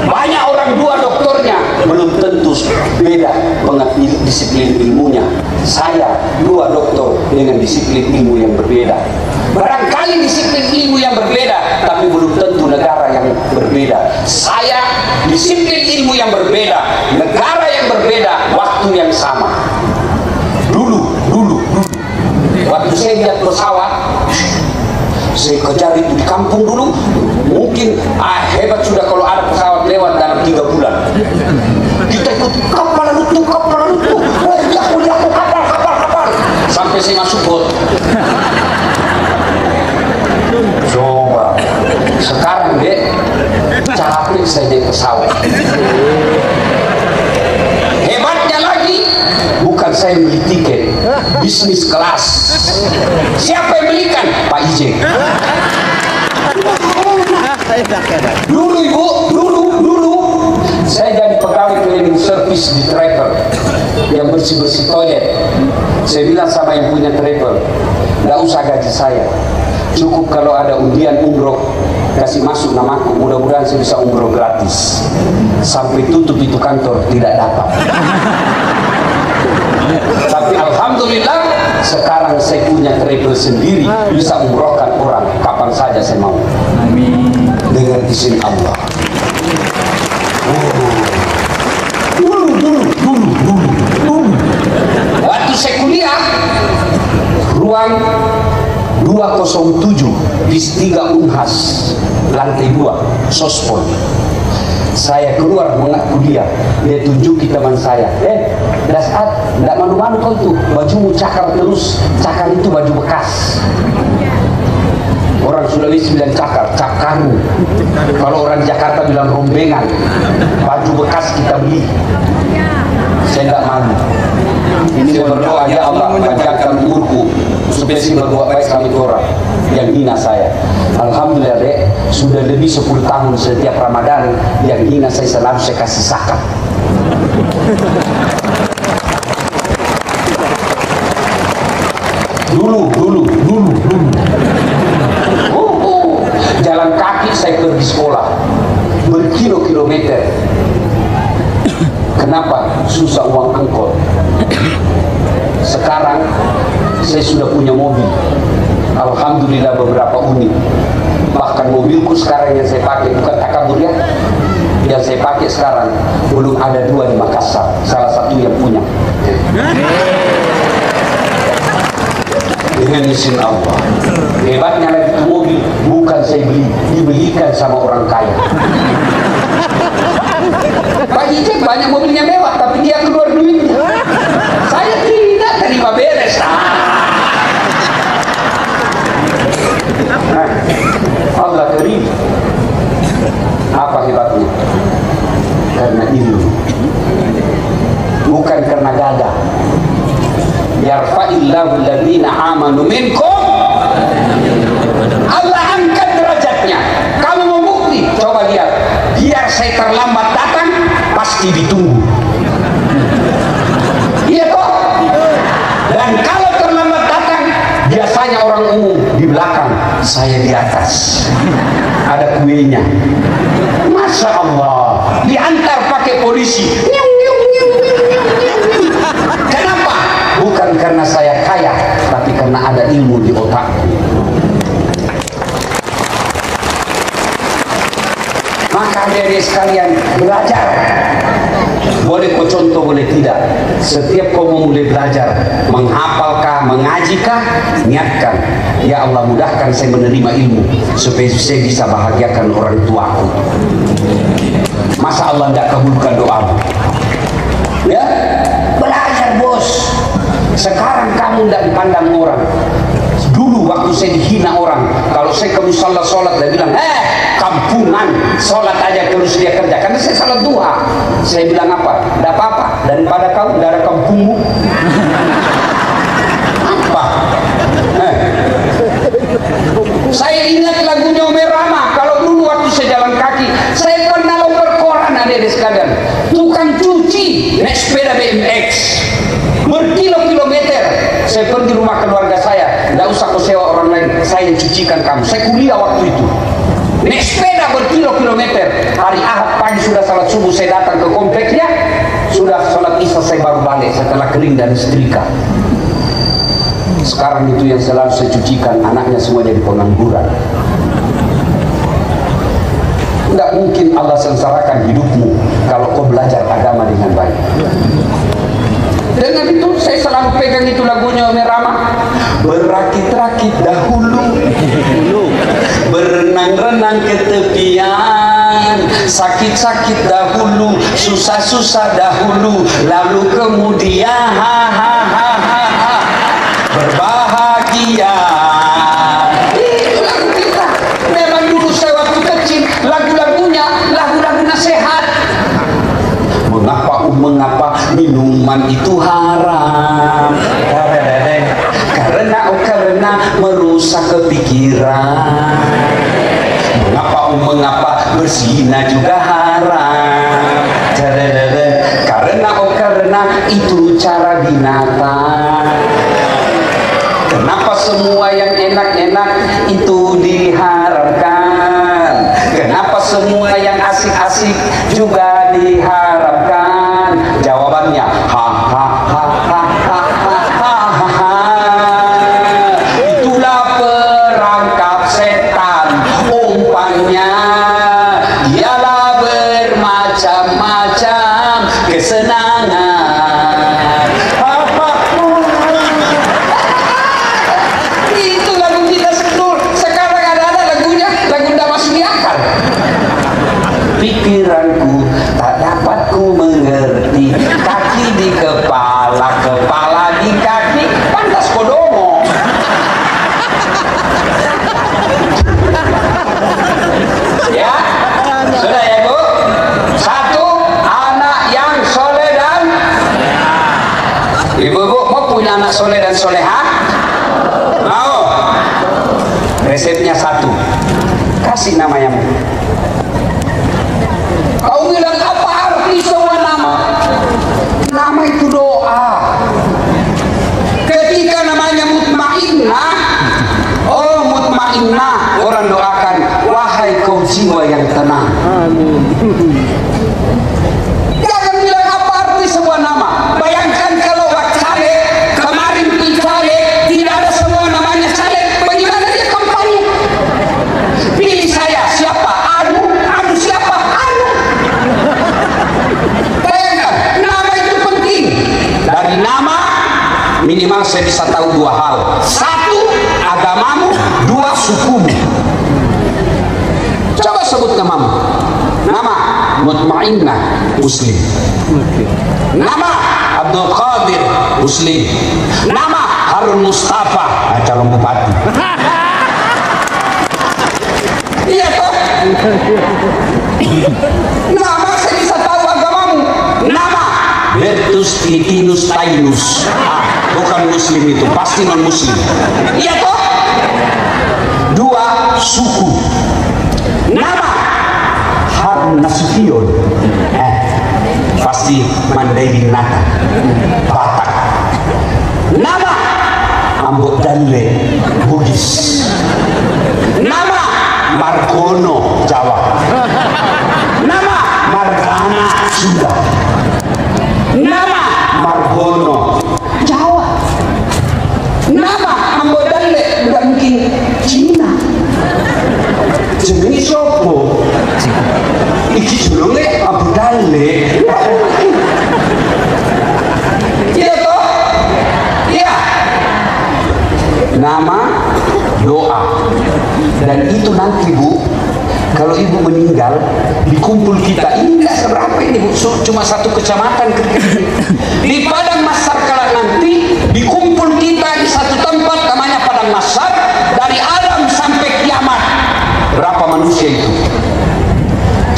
Banyak orang dua doktornya, belum tentu beda disiplin ilmunya. Saya dua doktor dengan disiplin ilmu yang berbeda. Barangkali disiplin ilmu yang berbeda, tapi belum tentu negara yang berbeda. Saya disiplin ilmu yang berbeda, negara yang berbeda, waktu yang sama. Dulu. Waktu saya lihat pesawat, saya kejar itu di kampung dulu. Mungkin hebat sudah kalau ada pesawat lewat dalam 3 bulan. Kita ikut kapal lutung. Kapal. Sampai saya masuk bot. Coba. Sekarang capek saya naik pesawat. Hebatnya lagi, bukan saya beli tiket, bisnis kelas. Siapa yang belikan? Pak Ije. Dulu ibu, dulu saya jadi pegawai cleaning service di travel yang bersih-bersih toilet. Saya bilang sama yang punya travel, nggak usah gaji saya, cukup kalau ada undian umroh, kasih masuk namaku, mudah-mudahan saya bisa umroh gratis. Sampai tutup itu kantor tidak dapat. Tapi alhamdulillah sekarang saya punya travel sendiri, bisa umrohkan orang kapan saja saya mau. Amin. Dengan izin Allah. Dulu. Waktu saya kuliah, ruang 207 bis 3 Unhas, lantai 2, Sospol. Saya keluar mengat kuliah, dia tunjuki teman saya, Dasat, tidak malu-malu kau itu, bajumu cakar terus, cakar itu baju bekas. Orang Sulawesi bilang cakarmu. Kalau orang Jakarta bilang rombengan, baju bekas kita beli. Saya tidak malu. Saya berdoa, ya Allah panjangkan umurku supaya saya berbuat baik sama orang yang hina saya. Alhamdulillah dek, sudah lebih 10 tahun setiap Ramadan yang hina saya selalu saya kasih zakat. Dulu. Jalan kaki saya pergi sekolah berkilo-kilometer. Kenapa? Susah uang angkot. Sekarang saya sudah punya mobil, alhamdulillah beberapa unit. Bahkan mobilku sekarang yang saya pakai bukan takabur ya, yang saya pakai sekarang belum ada 2 di Makassar, salah satu yang punya. Dengan izin Allah. Hebatnya lagi itu mobil bukan saya beli, dibelikan sama orang kaya. Pak Ijek banyak mobilnya mewah, tapi dia keluar duitnya. Saya tidak terima beres. Allah terima. Apa hebatnya? Karena ilmu, bukan karena gagah. Yarfa'illahu alladhina amanu minkum. Allah angkat derajatnya. Kamu mau bukti? Coba lihat. Biar saya terlambat datang, pasti ditunggu. Iya toh? Dan kalau terlambat datang, biasanya orang umum di belakang, saya di atas. Ada kuenya. Masya Allah. Diantar pakai polisi. Kenapa? Bukan karena saya kaya, tapi karena ada ilmu di otakku. Maka adik-adik sekalian, belajar. Boleh kau contoh, boleh tidak. Setiap kau memulai belajar, menghafalkah, mengajikah, niatkan, ya Allah mudahkan saya menerima ilmu supaya saya bisa bahagiakan orang tuaku. Masa Allah tidak kabulkan doamu? Ya, belajar bos. Sekarang kamu tidak dipandang orang. Dulu waktu waktu saya dihina orang, kalau saya ke musala sholat, dia bilang, kampungan, sholat aja terus dia kerja, karena saya salat duha. Saya bilang apa? Tidak apa-apa, daripada kau darah kampungmu. Apa? Saya ingat lagunya Omer Rama. Kalau dulu waktu saya jalan kaki, saya pernah lompat koran, adik-adik sekalian, tukang cuci naik sepeda BMX berkilo-kilometer. Saya pergi rumah keluarga saya, tidak usah kau sewa orang lain, saya yang cucikan kamu. Saya kuliah waktu itu, naik sepeda berkilo-kilometer. Hari Ahad pagi sudah salat subuh, saya datang ke kompleknya, sudah salat isya saya baru balik setelah kering dan setrika. Sekarang itu yang selalu saya cucikan, anaknya semua jadi pengangguran. Tidak mungkin Allah sengsarakan hidupmu kalau kau belajar agama dengan baik. Dengan itu saya selalu pegang itu lagunya Omer Rama. Berakit-rakit dahulu, berenang-renang ke tepian, sakit-sakit dahulu, susah-susah dahulu, lalu kemudian berbahagia. Itu lagu kita. Memang dulu saya waktu kecil lagu-lagunya lagu-lagu nasihat. Mengapa minuman itu haram? Karena merusak kepikiran. Mengapa berzina juga haram? Karena itu cara binatang. Kenapa semua yang enak-enak itu diharamkan? Kenapa semua yang asik-asik juga diharamkan? Jawabannya itulah perangkap setan, umpannya ialah bermacam-macam kesenangan. Itu lagu kita sedul. Sekarang ada lagunya, lagu tidak masuk di akal. Pikiranku tak dapat ku mengerti, kaki di kepala, kepala di kaki, pantas kodomo. Ya, sudah ya Bu. Satu, anak yang soleh dan ibu-ibu mau punya anak soleh dan solehah? Mau? Resepnya satu, kasih nama yang kau bilang apa arti semua nama? Nama itu doa. Ketika namanya mutmainnah, oh mutmainnah, orang doakan, wahai kau jiwa yang tenang. Amin. Jangan bilang apa arti semua nama. Bayangkan kalau caleg kemarin caleg tidak ada semua namanya caleg, bagaimana dia kampanye? Pilih saya siapa? Anu siapa? Anu. Bayangkan, nama itu penting. Dari nama minimal saya bisa tahu dua hal. Satu, agamamu. Dua, sukumu. Coba sebut namamu. Nama Mutmainnah, Muslim. Nama Abdul Qadir, Muslim. Nama Harun Mustafa, calon bupati. Iya toh? Nama saya bisa tahu agamamu. Nama Bertus Titinus Tainus, bukan Muslim itu, pasti non Muslim. Iya toh? Dua, suku. Nama Harun Nasution, pasti Mandailing Nata, Batak. Nama Ambot Danle, Bugis. Nama Margono, Jawa. Nama Margana, Sunda. Nama Margono, Jawa. Nama Ambot Danle, tidak mungkin Cina. Jenenge sopo? Iki jenenge Abu Dalek. Iya toh? Iya. Nama, doa. Dan itu nanti Bu, kalau ibu meninggal di kumpul kita ini tidak seberapa ini Bu, cuma satu kecamatan di Padang Masar. Kala nanti di kumpul kita di satu tempat namanya Padang Masar, dan Berapa manusia itu?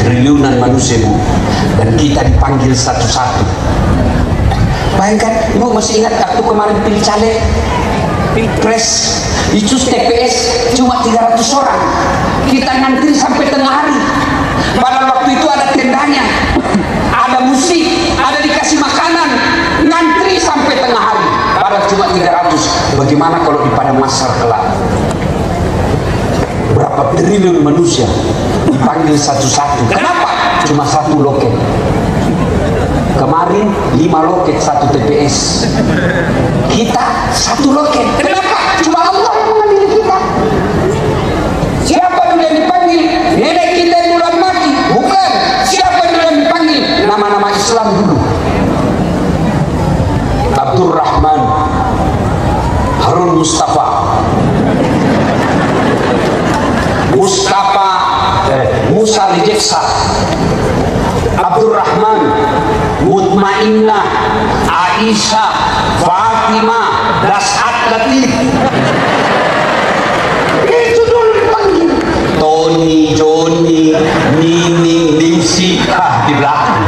Triliunan manusia, Bu. Dan kita dipanggil satu-satu. Bayangkan, Ibu masih ingat waktu kemarin pilih caleg, pilpres, itu TPS cuma 300 orang. Kita ngantri sampai tengah hari. Padahal waktu itu ada tendanya, ada musik, ada dikasih makanan, ngantri sampai tengah hari. Padahal cuma 300. Bagaimana kalau di Padang Mahsyar kelak? Berapa triliun manusia dipanggil satu-satu. Kenapa? Cuma satu loket. Kemarin 5 loket, 1 TPS. Kita 1 loket. Kenapa? Cuma Allah yang mengambil kita. Siapa dulu yang dipanggil? Nenek kita yang duluan mati? Bukan. Siapa dulu yang dipanggil? Nama-nama Islam dulu. Abdurrahman, Harun Mustafa, Musa Lijeksa, Abdurrahman, Mutmainnah, Aisyah, Fatimah, Dasat Latif. Itu dulu dipanggil. Tony, Joni, Nining, Ningsi, di belakang.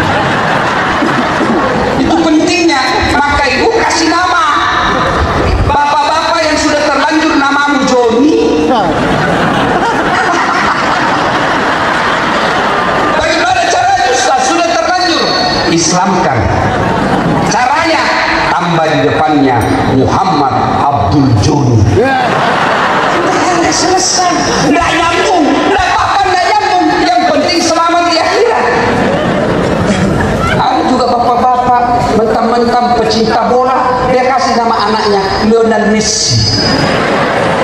Itu pentingnya. Maka Ibu kasih nama. Bapak-bapak yang sudah terlanjur namamu Joni, Islamkan. Caranya tambah di depannya Muhammad Abdul Joni. Selesai. Nggak nyambung, nggak apa-apa, nggak nyambung. Yang penting selamat di akhirat. Ada juga bapak-bapak mentang-mentang pecinta bola, dia kasih nama anaknya Lionel Messi.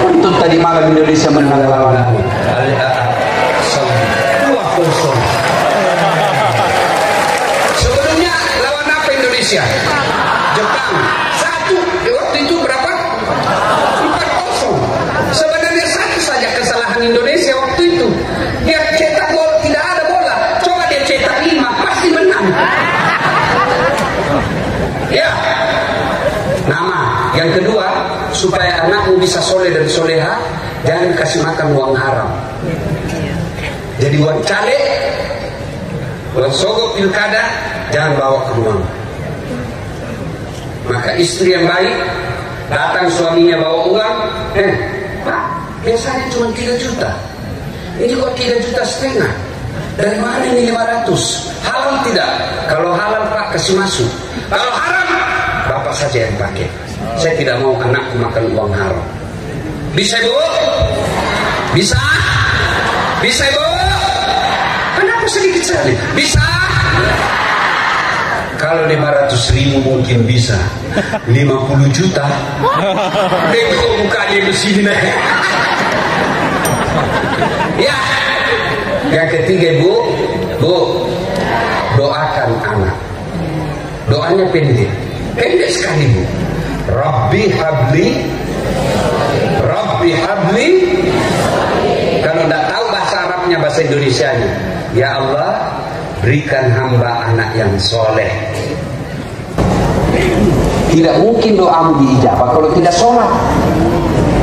Untuk tadi malam Indonesia menang lawan 2-0. Jepang 1, waktu itu berapa? 4-0. Sebenarnya satu saja kesalahan Indonesia waktu itu. Dia cetak gol, tidak ada bola. Coba dia cetak 5, pasti menang. Ya. Nama yang kedua, supaya anakmu bisa soleh dan soleha, jangan kasih makan uang haram. Jadi uang caleg, uang sogok pilkada, jangan bawa ke rumah. Maka istri yang baik, datang suaminya bawa uang, Pak, biasanya cuma 3 juta. Ini kok 3,5 juta? Dari mana ini 500? Halal tidak? Kalau halal Pak kasih masuk. Kalau haram, Bapak saja yang pakai. Saya tidak mau anakku makan uang haram. Bisa Bu? Bisa? Bisa Bu? Kenapa sedikit sekali? Bisa? Kalau 500.000 mungkin bisa. 50 juta. Deko mukanya di sini. Ya. Yang ketiga Bu, doakan anak. Doanya pendek. Pendek sekali Bu. Rabbi habli. Kalau tidak tahu bahasa Arabnya, bahasa Indonesianya, ya Allah, berikan hamba anak yang soleh. Tidak mungkin doamu diijabah kalau tidak sholat.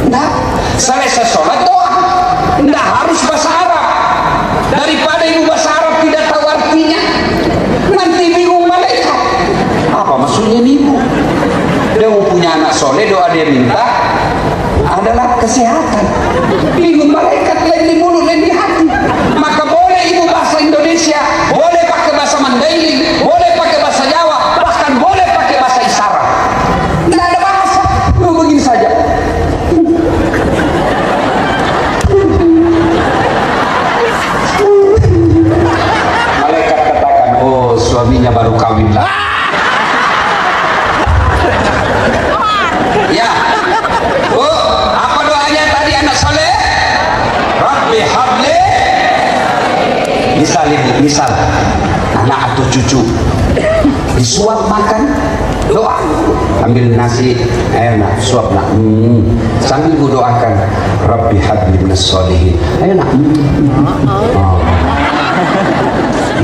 Nah, selesai sholat doa. Tidak harus bahasa Arab. Daripada ibu bahasa Arab tidak tahu artinya, nanti bingung malaikat. Apa maksudnya ibu? Dia mau punya anak soleh, doa dia minta adalah kesehatan. Bingung malaikat, lain di mulut, lain di hati. Maka boleh ibu bahasa Indonesia, boleh pakai bahasa Mandailing, boleh pakai bahasa Jawa, bahkan boleh pakai bahasa isyarat. Tidak ada bahasa, begini saja. Malaikat katakan, oh suaminya baru kawin. Ya, apa doanya tadi anak soleh? Rabbi habli. Misal anak atau cucu disuap makan, doa, ambil nasi, ayo nak suap nak, sambil ku doakan Rabbi habli minas sholihin, ayo nak.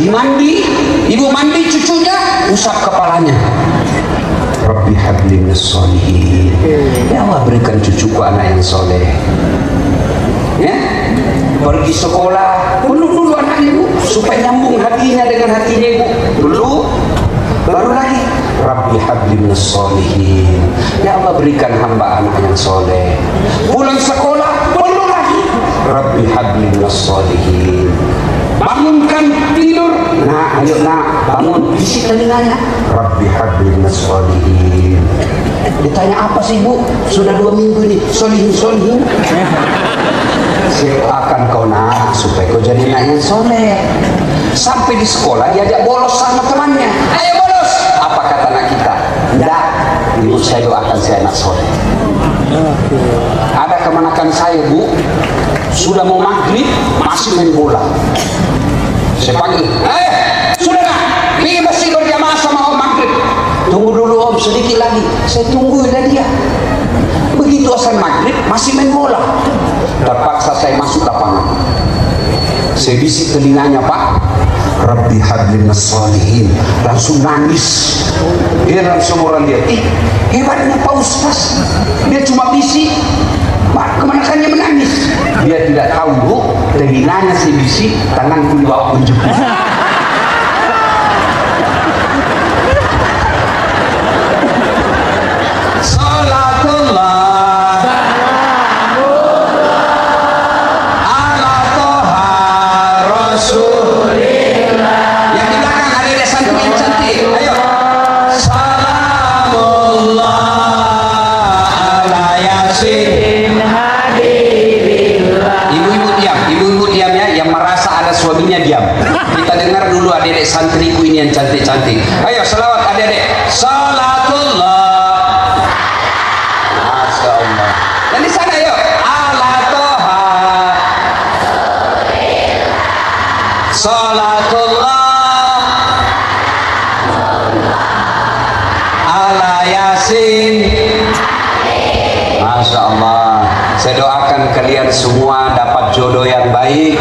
Dimandi, ibu mandi cucunya, usap kepalanya, Rabbi habli minas sholihin, ya Allah berikan cucuku anak yang soleh. Ya, pergi sekolah, peluk dulu anak ibu supaya nyambung hatinya dengan hatinya ibu. Dulu baru lagi Rabbi habli minas sholihin, ya Allah berikan hamba anak yang soleh. Pulang sekolah peluk lagi Rabbi habli minas sholihin. Bangunkan tidur, nah ayo nak bangun, bisik telinganya Rabbi habli minas sholihin. Ditanya apa sih bu, sudah 2 minggu ini solihin. Saya akan kau nak supaya kau jadi anak yang soleh. Sampai di sekolah diajak bolos sama temannya, ayo bolos. Apa kata anak kita? Enggak, ibu saya doakan saya anak soleh. Ada kemenakan saya bu, sudah mau maghrib masih main bola. Saya panggil, sudah nak pergi masjid berjamaah sama om maghrib. Tunggu dulu om, sedikit lagi. Saya tungguin dia. Begitu asal maghrib masih main bola. Terpaksa saya masuk lapangan. Saya bisik telinganya, Pak, Rabbi habli minas sholihin. Langsung nangis. Dia langsung orang lihat, hebatnya Pak Ustaz, dia cuma bisik, kemenakannya menangis. Dia tidak tahu bu, telinganya saya bisik, tanganku di bawah unjuk. Santriku ini yang cantik-cantik. Ayo selawat adik-adik. Salatullah. Masya Allah. Dan di sana yuk. Ala toha. Salatullah. Ala yasin. Masya Allah. Saya doakan kalian semua dapat jodoh yang baik,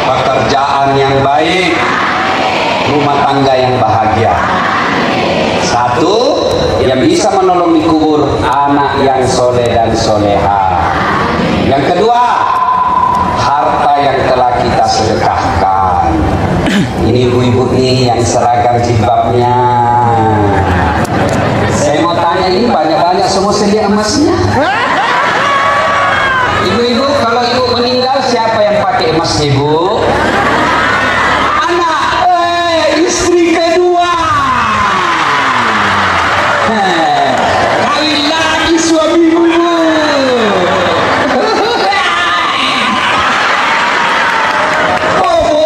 pekerjaan yang baik, rumah tangga yang bahagia. Satu, yang bisa menolong di kubur, anak yang soleh dan soleha. Yang kedua, harta yang telah kita sedekahkan. Ini ibu-ibu nih yang seragam jilbabnya. Saya mau tanya, ini banyak-banyak semua selia emasnya. Ibu-ibu, kalau ibu meninggal siapa yang pakai emas ibu? Anak, istri kedua. Kawin lagi suami ibu. Oh bu,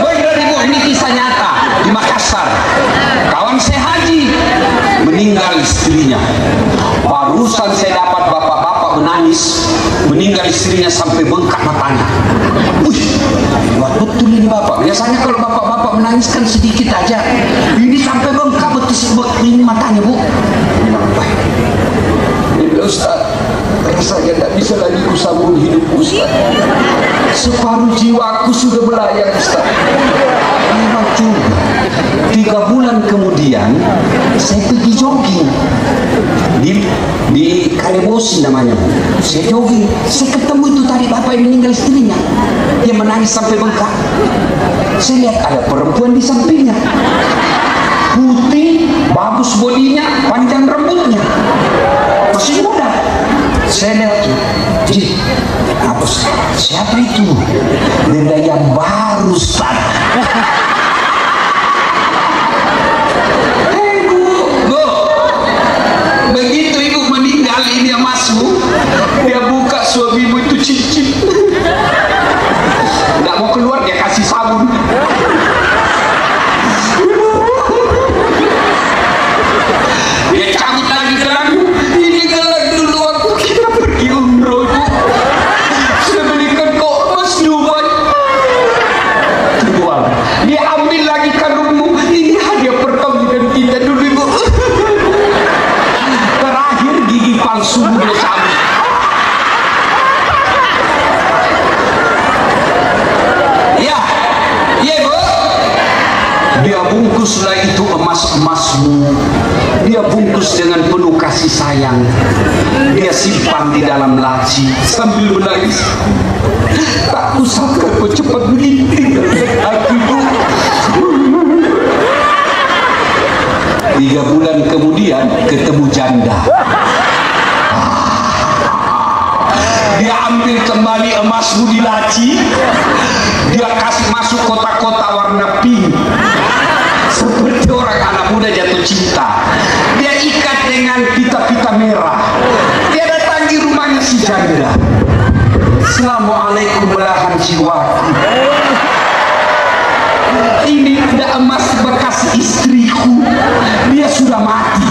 benar ibu, ini kisah nyata di Makassar. Kawan saya haji, meninggal istrinya. Barusan saya dapat bapak-bapak menangis, meninggal istrinya sampai bengkak matanya. Buat betul ini bapak. Biasanya kalau bapak-bapak menangis kan sedikit aja, ini sampai bengkak betul ini matanya bu. Ini Ustaz, saya tidak bisa lagi kusambung hidup Ustaz. Separuh jiwaku sudah melayang Ustaz. Memang juga. 3 bulan kemudian saya pergi jogging di Kalebosi namanya bu. Saya jogging, saya ketemu itu tadi bapak yang meninggal istrinya, dia menangis sampai bengkak. Saya lihat ada perempuan di sampingnya, putih, bagus bodinya, panjang rambutnya, masih muda. Saya lihat tuh, apa siapa itu? Benda yang baru Ustaz. Begitu ibu meninggal ini emasmu, dia buka suamimu itu cincin. Nggak mau keluar, dia kasih sabun. Dia cabut lagi gelang. Ini gelang dulu aku kita pergi umroh. Saya belikan kok emas Dubai. Terjual. Dia ambil lagi kalungmu. Ini hadiah perkawinan kita dulu ibu. Gigi palsu dia cabut. Ya, iya bu. Dia bungkuslah itu emas-emasmu. Dia bungkus dengan penuh kasih sayang. Dia simpan di dalam laci sambil menangis. tak kusangka kau cepat berhenti. Aku Bu. 3 bulan kemudian ketemu janda. Dia ambil kembali emasmu di laci, dia kasih masuk kotak-kotak warna pink, seperti orang anak muda jatuh cinta. Dia ikat dengan pita-pita merah. Dia datang di rumahnya si janda. Assalamualaikum belahan jiwaku. Ini ada emas bekas istriku, dia sudah mati.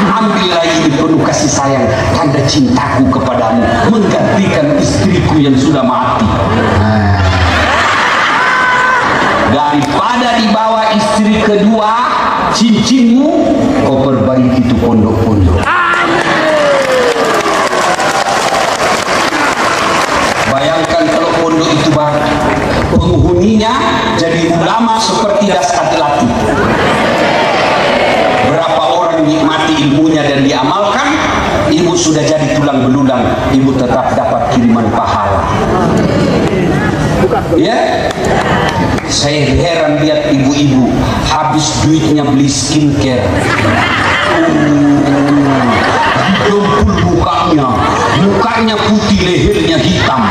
Ambillah ini penuh kasih sayang, tanda cintaku kepadamu, menggantikan istriku yang sudah mati. Daripada dibawa istri kedua, cincinmu kau perbaiki itu pondok-pondok. Bayangkan kalau pondok itu baru, penghuninya jadi ulama seperti Daskatlati. Berapa orang nikmati ilmunya dan diamalkan, ibu sudah jadi tulang belulang, ibu tetap dapat kiriman pahala. Ya, saya heran lihat ibu-ibu habis duitnya beli skincare. Dempul mukanya putih, lehernya hitam.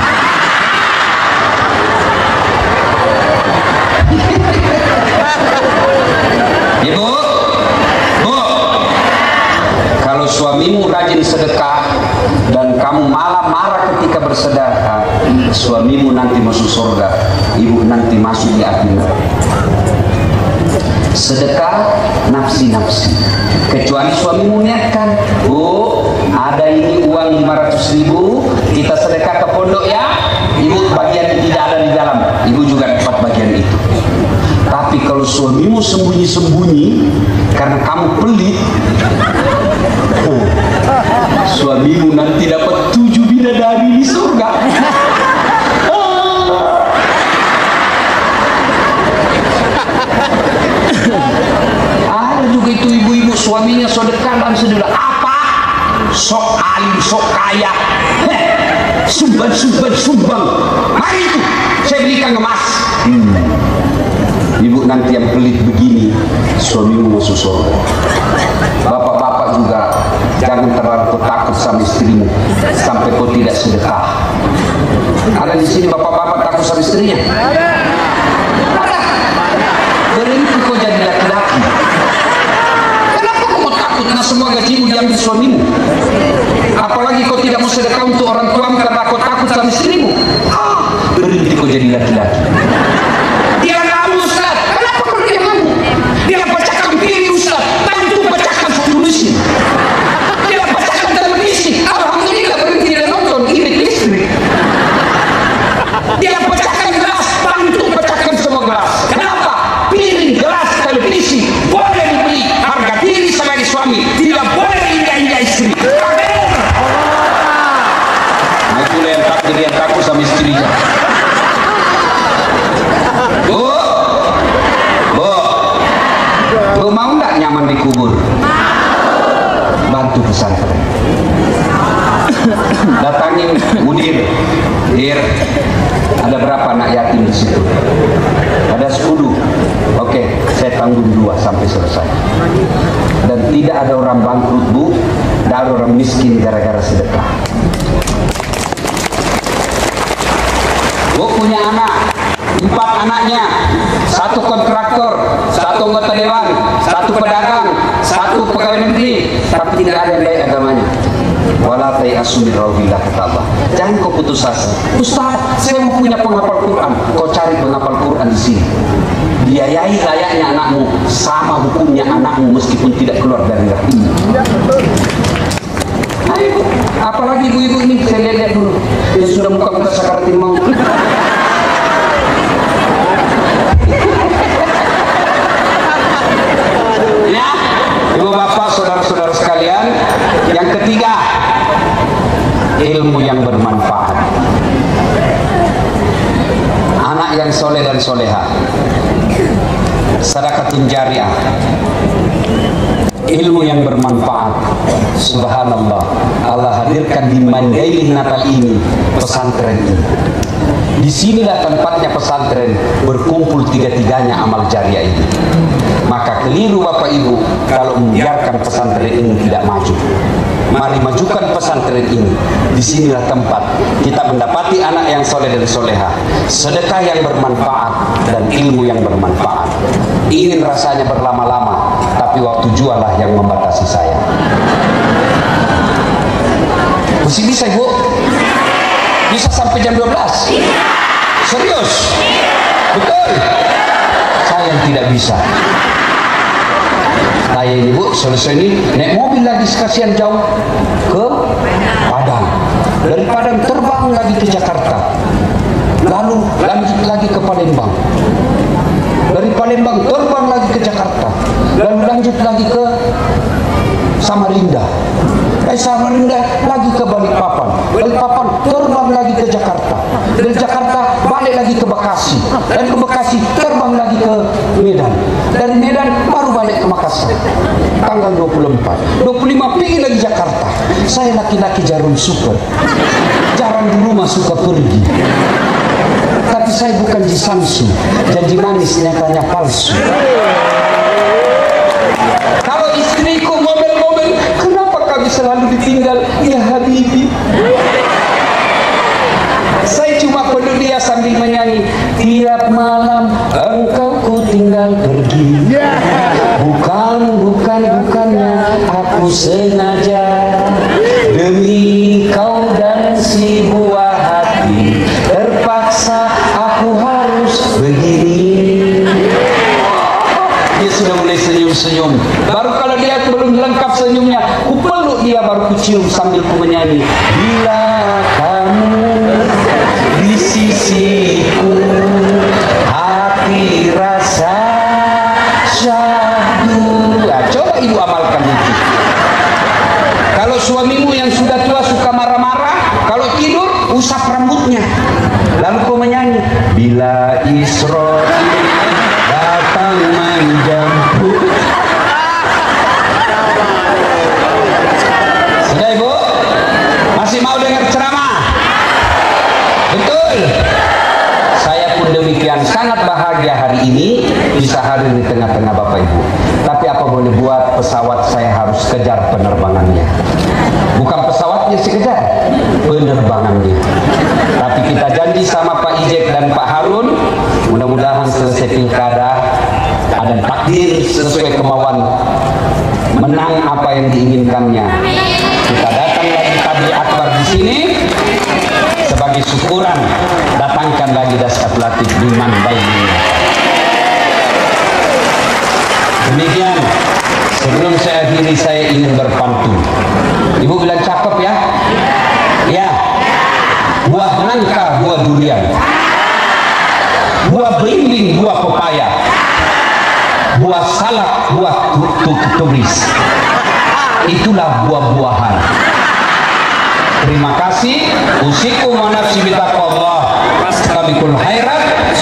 Ibu, Bu, kalau suamimu rajin sedekah dan kamu malah marah ketika bersedekah, suamimu nanti masuk surga, ibu nanti masuk di api neraka. Sedekah nafsi-nafsi, kecuali suamimu niatkan, Bu, ada ini uang 500.000, kita sedekah ke pondok ya, ibu bagian tidak ada di dalam, ibu juga dapat bagian itu. Tapi kalau suamimu sembunyi-sembunyi karena kamu pelit, suamimu nanti dapat 7 bidadari di surga. Ada juga itu ibu-ibu suaminya sedekah dan sedekah apa? Sok alim, sok kaya, sumbang. Mari itu saya belikan emas. Ibu nanti yang pelit begini, suamimu masuk surga. Bapak-bapak juga jangan terlalu takut sama istrimu sampai kau tidak sedekah. Ada di sini bapak-bapak takut sama istrinya? Ada. Berhenti kau jadi laki-laki. Kenapa kau takut karena semua gajimu diambil suamimu? Apalagi kau tidak mau sedekah untuk orang tuamu karena kau takut sama istrimu. Berhenti kau jadi laki-laki. Dia kamu Ustaz, kenapa kau dia kamu? Dia bacakan piring Ustaz, tantu bacakan tulisin. Dia bacakan televisi, alhamdulillah berhenti dia nonton, ini listrik. Dia bacakan gelas, tantu bacakan semua gelas. Kenapa? Piring, gelas, televisi boleh dibeli harga diri sebagai suami, tidak boleh indah-indah istri. Nah itulah yang takut sama istrinya. Bu, mau nggak nyaman di kubur? Bantu pesantren. Datangin mudir, ada berapa anak yatim di situ? Ada 10. Oke, saya tanggung 2 sampai selesai. Dan tidak ada orang bangkrut, Bu, tidak ada orang miskin gara-gara sedekah. Bu punya anak, 4 anaknya, 1 kontraktor, 1 anggota dewan, 1 pedagang, 1 pegawai negeri, tapi tidak ada yang baik agamanya. Wala tayasu min rauhillah, kata Allah. Jangan kau putus asa. Ustaz, saya mau punya penghafal Quran. Kau cari penghafal Quran di sini. Biayai layaknya anakmu, sama hukumnya anakmu meskipun tidak keluar dari rahimmu. Ayo, apalagi ibu-ibu ini saya lihat dulu. Dia sudah muka-muka sakaratul maut. Ya, ibu bapak, saudara-saudara sekalian, yang ketiga, ilmu yang bermanfaat. Anak yang soleh dan soleha, sedekatun jariah. ilmu yang bermanfaat. Subhanallah, Allah hadirkan di Mandailing Natal ini pesantren ini. Disinilah tempatnya pesantren berkumpul tiga-tiganya amal jariah ini. Maka keliru Bapak Ibu kalau membiarkan pesantren ini tidak maju. Mari majukan pesantren ini. Disinilah tempat kita mendapati anak yang soleh dan soleha, sedekah yang bermanfaat, dan ilmu yang bermanfaat. Ingin rasanya berlama-lama, tapi waktu jualah yang membatasi saya. Masih bisa Ibu? Bisa sampai jam 12? Serius? Betul? Saya yang tidak bisa. Saya ini Bu, selesai ini naik mobil lagi sekasian jauh ke Padang. Dari Padang terbang lagi ke Jakarta. Lalu lanjut lagi ke Palembang. Dari Palembang terbang lagi ke Jakarta. Lalu lanjut lagi ke Samarinda. Dari Samarinda lagi ke Balikpapan. Balikpapan terbang lagi ke Jakarta. Dari Jakarta balik lagi ke Bekasi. Dan ke Bekasi terbang lagi ke Medan. Dari Medan baru balik ke Makassar. Tanggal 24. 25 pergi lagi Jakarta. Saya laki-laki jarum super. Jarang di rumah suka pergi. Tapi saya bukan Ji Samsu. Janji manis nyatanya palsu. Kalau istriku ngomel-ngomel, kenapa kami selalu ditinggal? Ya Habibi. Saya cuma perlu dia sambil menyanyi, tiap malam engkau ku tinggal pergi. Bukannya aku sengaja, demi kau dan si buah hati, terpaksa aku harus begini. Dia sudah mulai senyum-senyum. Baru kalau dia belum lengkap senyumnya, ku peluk dia, baru ku cium sambil ku menyanyi. Bila kamu di sisiku, hati rasa syahdu. Nah, coba Ibu amalkan itu. Kalau suamimu yang sudah tua suka marah-marah, kalau tidur usap rambutnya, lalu kau menyanyi. Bila Israel datang menjemput. Sudah Ibu? Masih mau dengar ceramah? Betul. Saya pun demikian sangat bahagia hari ini bisa hadir di tengah-tengah Bapak Ibu. Tapi apa boleh buat, pesawat saya harus kejar penerbangannya. Bukan pesawatnya sih kejar, penerbangannya. Tapi kita janji sama Pak Ijek dan Pak Harun, mudah-mudahan selesai pilkada dan takdir sesuai kemauan, menang apa yang diinginkannya. Kita datang lagi tabligh akbar di sini sebagai syukuran, datangkan lagi Dasat Latif di Mandailing. Demikian, sebelum saya akhiri saya ingin berpantun. Ibu bilang cakep ya? Ya. Buah nangka, buah durian. Buah belimbing, buah pepaya. Buah salak, buah tubis. Itulah buah-buahan. Terima kasih. Usikum wa nafsi bitaqwallah. Sabikul khairat.